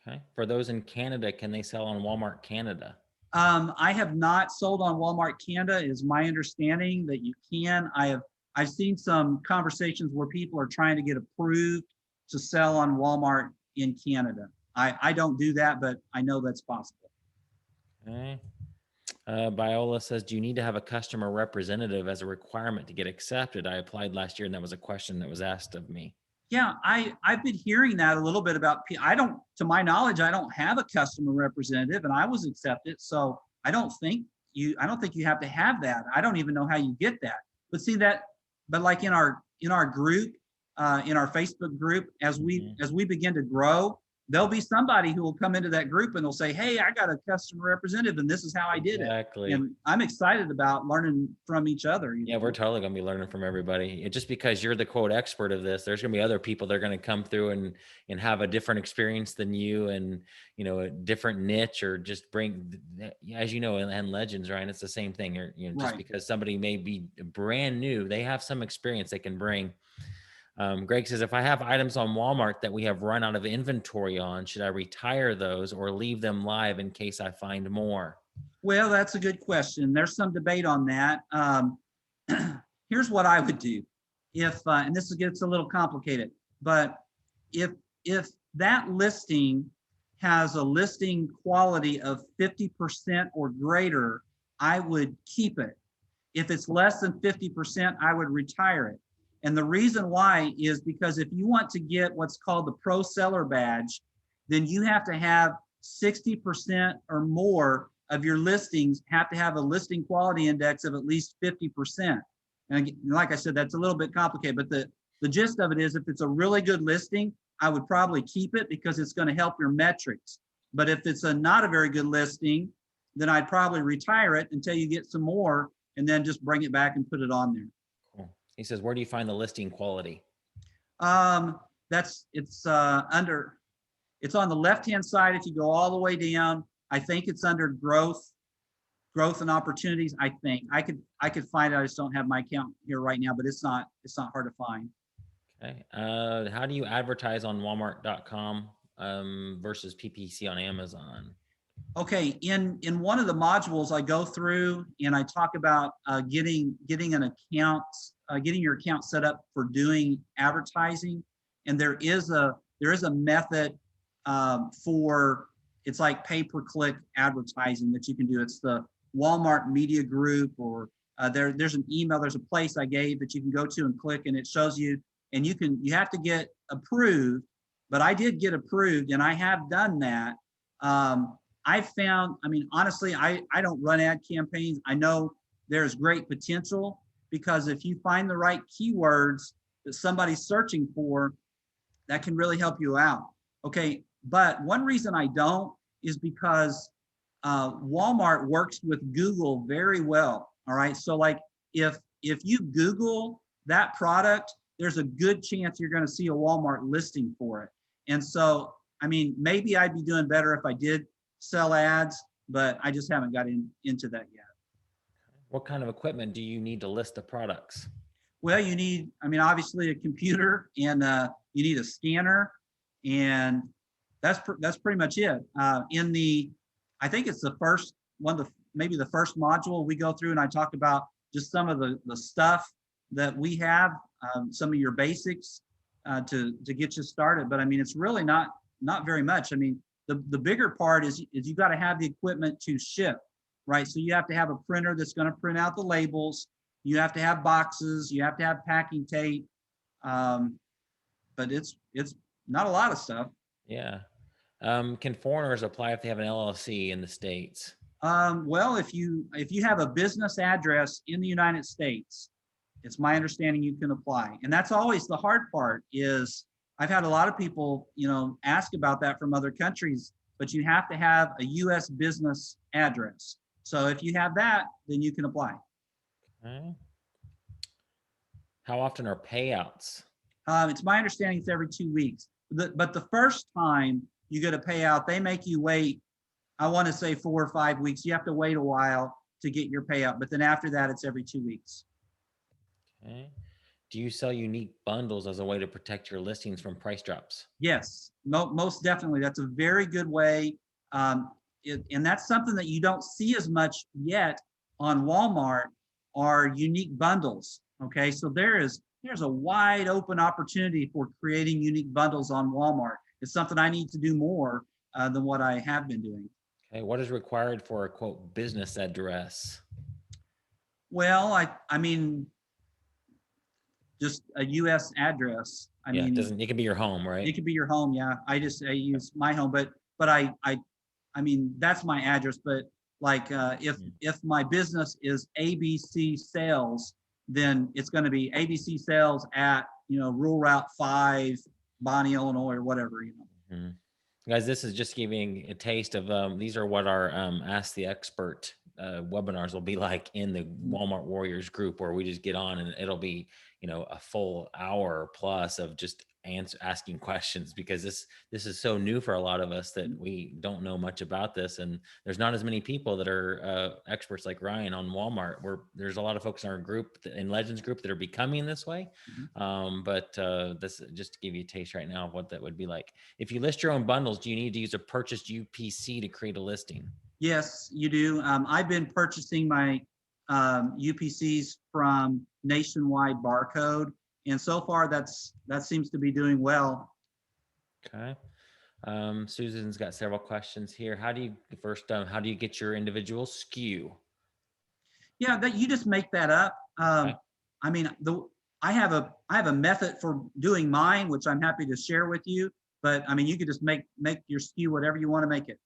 Okay. For those in Canada, can they sell on Walmart Canada? I have not sold on Walmart Canada. It is my understanding that you can. I've seen some conversations where people are trying to get approved to sell on Walmart in Canada. I don't do that, but I know that's possible. Okay. Biola says, do you need to have a customer representative as a requirement to get accepted? I applied last year and that was a question that was asked of me. Yeah, I've been hearing that a little bit about. I don't, to my knowledge, I don't have a customer representative, and I was accepted. So I don't think you have to have that. I don't even know how you get that. But see that, but like in our group, in our Facebook group, Mhm. as we begin to grow, there'll be somebody who will come into that group and they'll say, "Hey, I got a customer representative, and this is how I did it." Exactly. And I'm excited about learning from each other. You Yeah, we're know, totally gonna be learning from everybody. Just because you're the quote expert of this, there's gonna be other people that are gonna come through and have a different experience than you, and a different niche, or just bring, as you know, and legends, right? It's the same thing. Or just right? because somebody may be brand new, they have some experience they can bring. Greg says, if I have items on Walmart that we have run out of inventory on, should I retire those or leave them live in case I find more? Well, that's a good question. There's some debate on that. Here's what I would do if, and this gets a little complicated, but if if that listing has a listing quality of 50% or greater, I would keep it. If it's less than 50%, I would retire it. And the reason why is because if you want to get what's called the pro seller badge, then you have to have 60% or more of your listings have to have a listing quality index of at least 50%. And like I said, that's a little bit complicated, but the gist of it is if it's a really good listing, I would probably keep it because it's going to help your metrics. But if it's not a very good listing, then I'd probably retire it until you get some more and then just bring it back and put it on there. Cool. He says, where do you find the listing quality? That's it's on the left hand side. If you go all the way down, I think it's under growth and opportunities. I think I could find it. I just don't have my account here right now, but it's not hard to find. Okay. How do you advertise on Walmart.com versus PPC on Amazon? Okay, in one of the modules, I go through and I talk about getting an account, getting your account set up for doing advertising, and there is a method for it's like pay per click advertising that you can do. It's the Walmart Media Group, or there's an email, there's a place I gave that you can go to and click, and it shows you, and you have to get approved, but I did get approved, and I have done that. I found, I mean, honestly, I don't run ad campaigns. I know there's great potential because if you find the right keywords that somebody's searching for, that can really help you out. Okay, but one reason I don't is because Walmart works with Google very well. All right, so like if you Google that product, there's a good chance you're going to see a Walmart listing for it. And so, I mean, maybe I'd be doing better if I did sell ads, but I just haven't got into that yet. What kind of equipment do you need to list the products? Well, I mean, obviously a computer and you need a scanner, and that's pretty much it. I think it's the first one, maybe the first module we go through, and I talk about just some of the stuff that we have, some of your basics to get you started. But I mean, it's really not very much. I mean, the bigger part is you got to have the equipment to ship, right? So you have to have a printer that's going to print out the labels. You have to have boxes. You have to have packing tape. Um, but it's not a lot of stuff. Yeah. Can foreigners apply if they have an LLC in the States? Well, if you have a business address in the United States, it's my understanding you can apply. And that's always the hard part is I've had a lot of people, ask about that from other countries, but you have to have a US business address. So if you have that, then you can apply. Okay. How often are payouts? It's my understanding it's every 2 weeks. But the first time you get a payout, they make you wait, I want to say 4 or 5 weeks. You have to wait a while to get your payout. But then after that, it's every 2 weeks. Okay. Do you sell unique bundles as a way to protect your listings from price drops? Yes, most definitely. That's a very good way. And that's something that you don't see as much yet on Walmart are unique bundles. Okay, so there's a wide open opportunity for creating unique bundles on Walmart. It's something I need to do more than what I have been doing. Okay. What is required for a quote business address? Well, I mean, just a U.S. address. I Yeah, it mean, doesn't, it can be your home, it right? could be your home. Yeah, I use my home, but I mean that's my address. But like Mm. if my business is ABC Sales, then it's going to be ABC Sales at Rural Route 5, Bonnie, Illinois, or whatever. Mhm. Guys, this is just giving a taste of these are what our Ask the Expert webinars will be like in the Walmart Warriors group, where we just get on and it'll be, a full hour plus of just asking questions, because this is so new for a lot of us that we don't know much about this, and there's not as many people that are experts like Ryan on Walmart. Where there's a lot of folks in our group, in Legends group, that are becoming this way. Mhm. But this just to give you a taste right now of what that would be like. If you list your own bundles, do you need to use a purchased UPC to create a listing? Yes, you do. I've been purchasing my UPCs from Nationwide Barcode, and so far that seems to be doing well. Okay. Susan's got several questions here. How do you how do you get your individual SKU? Yeah, that you just make that up. Okay. I mean, I have a method for doing mine, which I'm happy to share with you. But I mean, you could just make your SKU whatever you want to make it.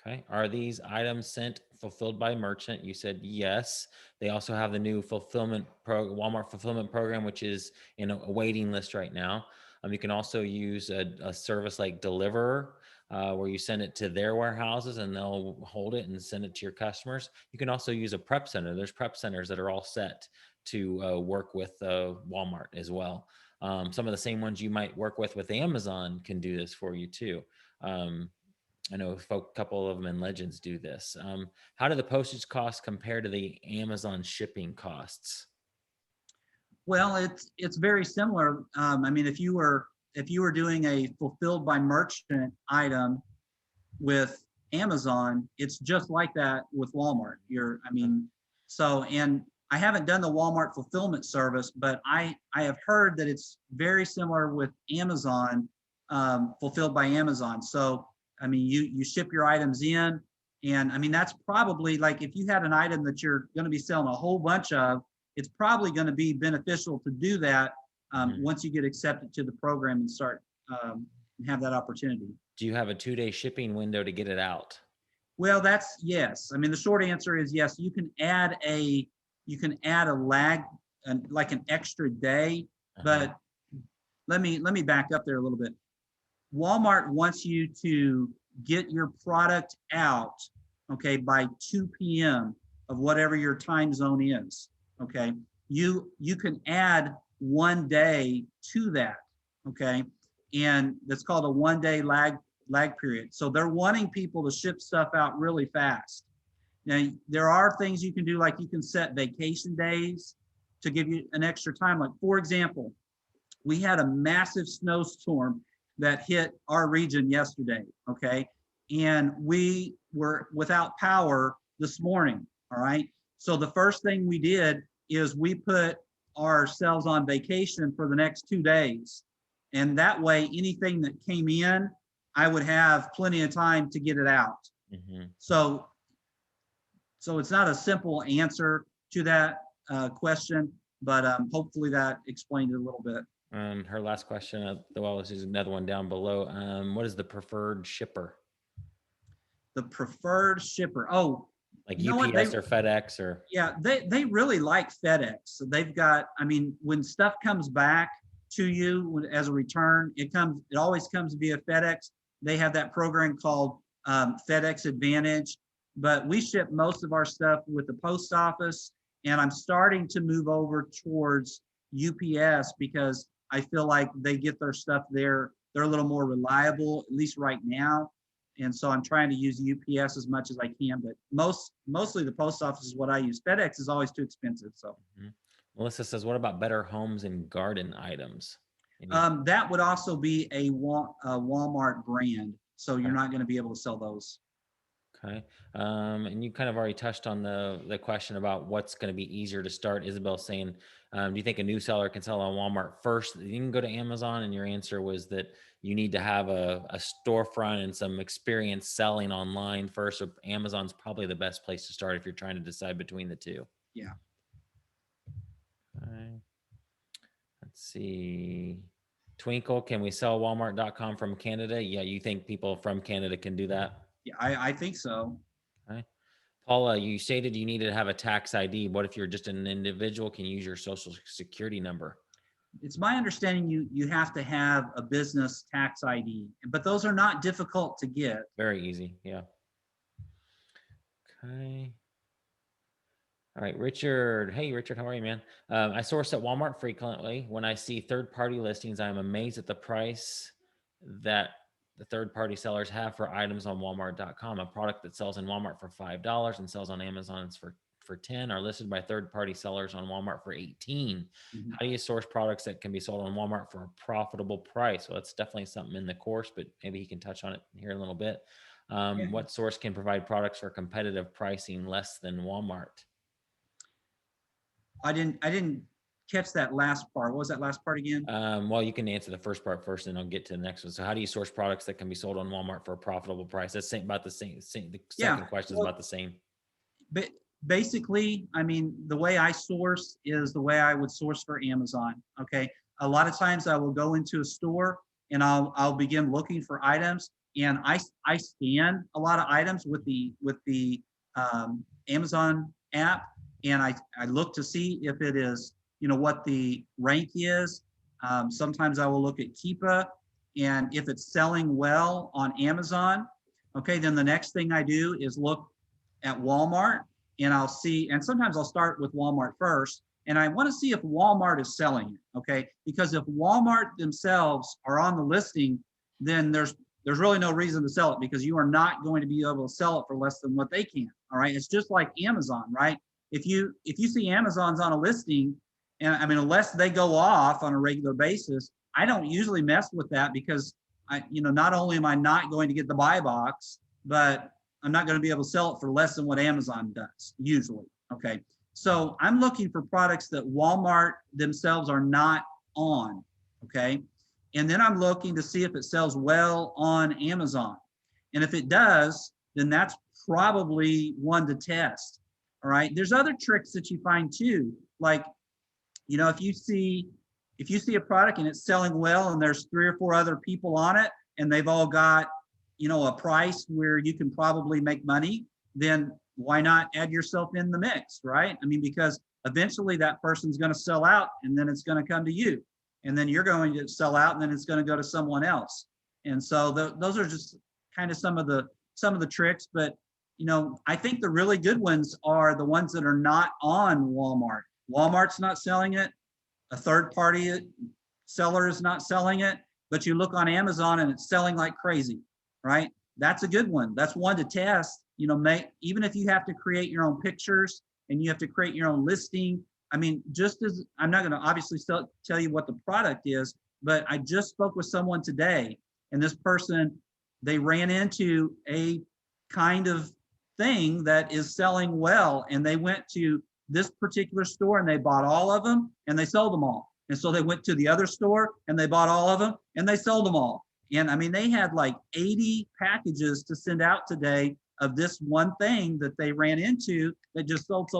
Okay. Are these items sent fulfilled by merchant? You said yes. They also have the new Walmart fulfillment program, which is in a waiting list right now. You can also use a service like Deliverer, where you send it to their warehouses and they'll hold it and send it to your customers. You can also use a prep center. There's prep centers that are all set to work with Walmart as well. Some of the same ones you might work with Amazon can do this for you too. Um, I know a couple of them in Legends do this. How do the postage costs compare to the Amazon shipping costs? Well, it's very similar. I mean, if you were doing a fulfilled by merchant item with Amazon, it's just like that with Walmart. I mean, and I haven't done the Walmart fulfillment service, but I have heard that it's very similar with Amazon, fulfilled by Amazon. So, I mean, you ship your items in, and I mean that's probably like if you had an item that you're going to be selling a whole bunch of, it's probably going to be beneficial to do that Mhm. once you get accepted to the program and start and have that opportunity. Do you have a 2-day shipping window to get it out? Well, that's yes. I mean, the short answer is yes. You can add a lag, like an extra day. Uh-huh. But let me back up there a little bit. Walmart wants you to get your product out, okay, by 2 p.m. of whatever your time zone is. Okay. You can add 1 day to that. Okay. And that's called a 1 day lag period. So they're wanting people to ship stuff out really fast. Now, there are things you can do, like you can set vacation days to give you an extra time. Like, for example, we had a massive snowstorm that hit our region yesterday, okay? And we were without power this morning, all right? So the first thing we did is we put ourselves on vacation for the next 2 days. And that way, anything that came in, I would have plenty of time to get it out. Mhm. So it's not a simple answer to that question, but hopefully that explained it a little bit. Her last question, well, this is another one down below. What is the preferred shipper? The preferred shipper. Oh, Like you know what? They UPS or FedEx or? Yeah, they really like FedEx. So they've got, I mean, when stuff comes back to you as a return, it always comes via FedEx. They have that program called FedEx Advantage, but we ship most of our stuff with the post office, and I'm starting to move over towards UPS because I feel like they get their stuff there. They're a little more reliable, at least right now. And so I'm trying to use UPS as much as I can, but mostly the post office is what I use. FedEx is always too expensive. So Mhm. Melissa says, what about Better Homes and Garden items? Any? that would also be a Walmart brand. So you're Okay. not going to be able to sell those. Okay. And you kind of already touched on the question about what's going to be easier to start. Isabel saying, do you think a new seller can sell on Walmart first? You can go to Amazon, and your answer was that you need to have a storefront and some experience selling online first. So Amazon's probably the best place to start if you're trying to decide between the two. Yeah. Okay. Let's see. Twinkle, can we sell Walmart.com from Canada? Yeah, you think people from Canada can do that? Yeah, I think so. Okay. Paula, you stated you needed to have a tax ID. What if you're just an individual? Can you use your social security number? It's my understanding you have to have a business tax ID, but those are not difficult to get. Very easy. Yeah. Okay. All right, Richard. Hey, Richard, how are you, man? I source at Walmart frequently. When I see third-party listings, I'm amazed at the price that the third-party sellers have for items on Walmart.com. A product that sells in Walmart for $5 and sells on Amazon for 10 are listed by third-party sellers on Walmart for 18. Mhm. How do you source products that can be sold on Walmart for a profitable price? Well, it's definitely something in the course, but maybe he can touch on it here in a little bit. Yeah. What source can provide products for competitive pricing less than Walmart? I didn't catch that last part. What was that last part again? Well, you can answer the first part first, and I'll get to the next one. So, how do you source products that can be sold on Walmart for a profitable price? That's about the same. The Yeah. second question is Well, about the same. but basically, I mean, the way I source is the way I would source for Amazon. Okay. A lot of times I will go into a store and I'll begin looking for items, and I scan a lot of items with the Amazon app, and I look to see if it is, what the rank is. Sometimes I will look at Keepa, and if it's selling well on Amazon, okay, then the next thing I do is look at Walmart, and I'll see, and sometimes I'll start with Walmart first, and I want to see if Walmart is selling it, okay? Because if Walmart themselves are on the listing, then there's really no reason to sell it, because you are not going to be able to sell it for less than what they can. All right. It's just like Amazon, right? If you see Amazon's on a listing, and I mean, unless they go off on a regular basis, I don't usually mess with that, because not only am I not going to get the buy box, but I'm not going to be able to sell it for less than what Amazon does usually. Okay. So I'm looking for products that Walmart themselves are not on. Okay. And then I'm looking to see if it sells well on Amazon. And if it does, then that's probably one to test. All right. There's other tricks that you find too. Like, if you see a product and it's selling well and there's 3 or 4 other people on it and they've all got, a price where you can probably make money, then why not add yourself in the mix, right? I mean, because eventually that person's going to sell out and then it's going to come to you. And then you're going to sell out and then it's going to go to someone else. And so those are just kind of some of the tricks. But, I think the really good ones are the ones that are not on Walmart. Walmart's not selling it. A third party seller is not selling it, but you look on Amazon and it's selling like crazy, right? That's a good one. That's one to test. Even if you have to create your own pictures and you have to create your own listing. I mean, just as I'm not going to obviously tell you what the product is, but I just spoke with someone today, and this person, they ran into a kind of thing that is selling well, and they went to this particular store and they bought all of them and they sold them all. And so they went to the other store and they bought all of them and they sold them all. And I mean, they had like 80 packages to send out today of this one thing that they ran into that just sold.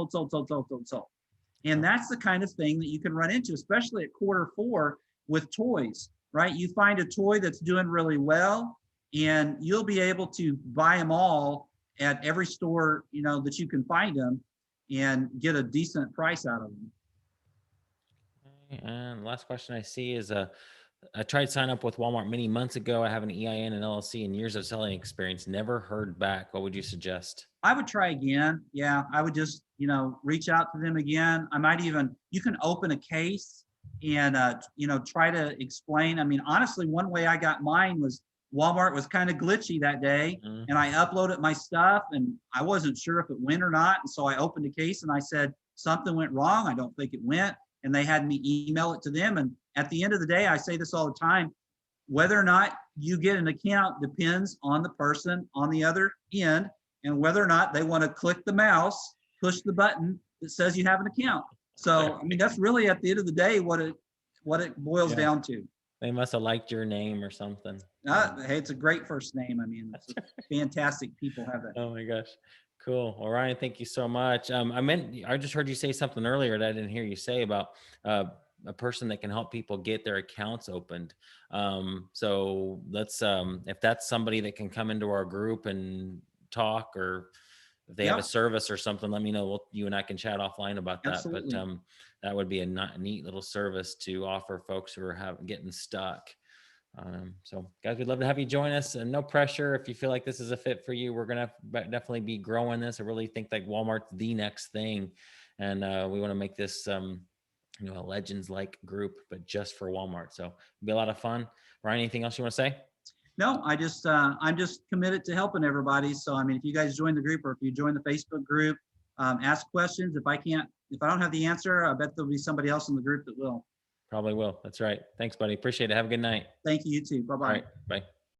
And that's the kind of thing that you can run into, especially at Q4 with toys, right? You find a toy that's doing really well and you'll be able to buy them all at every store, that you can find them, and get a decent price out of them. And last question I see is I tried to sign up with Walmart many months ago. I have an EIN and LLC and years of selling experience. Never heard back. What would you suggest? I would try again. Yeah, I would just, reach out to them again. You can open a case and, try to explain. I mean, honestly, one way I got mine was Walmart was kind of glitchy that day, and I uploaded my stuff and I wasn't sure if it went or not. And so I opened a case and I said, something went wrong. I don't think it went. And they had me email it to them. And at the end of the day, I say this all the time, whether or not you get an account depends on the person on the other end, and whether or not they want to click the mouse, push the button that says you have an account. So, I mean, that's really at the end of the day what it boils down to. They must have liked your name or something. Hey, it's a great first name. I mean, it's fantastic people have that. Oh my gosh. Cool. Well, Ryan, thank you so much. I just heard you say something earlier that I didn't hear you say about a person that can help people get their accounts opened. So let's, if that's somebody that can come into our group and talk, or if they have a Yep, service or something, let me know. You and I can chat offline about that. But absolutely. that would be a neat little service to offer folks who are getting stuck. So guys, we'd love to have you join us, and no pressure. If you feel like this is a fit for you, we're going to definitely be growing this. I really think like Walmart's the next thing. And we want to make this, a Legends like group, but just for Walmart. So it'll be a lot of fun. Ryan, anything else you want to say? No, I'm just committed to helping everybody. So, I mean, if you guys join the group or if you join the Facebook group, ask questions. If I don't have the answer, I bet there'll be somebody else in the group that will. Probably will. That's right. Thanks, buddy. Appreciate it. Have a good night. Thank you, you too. All Bye-bye. right. Bye.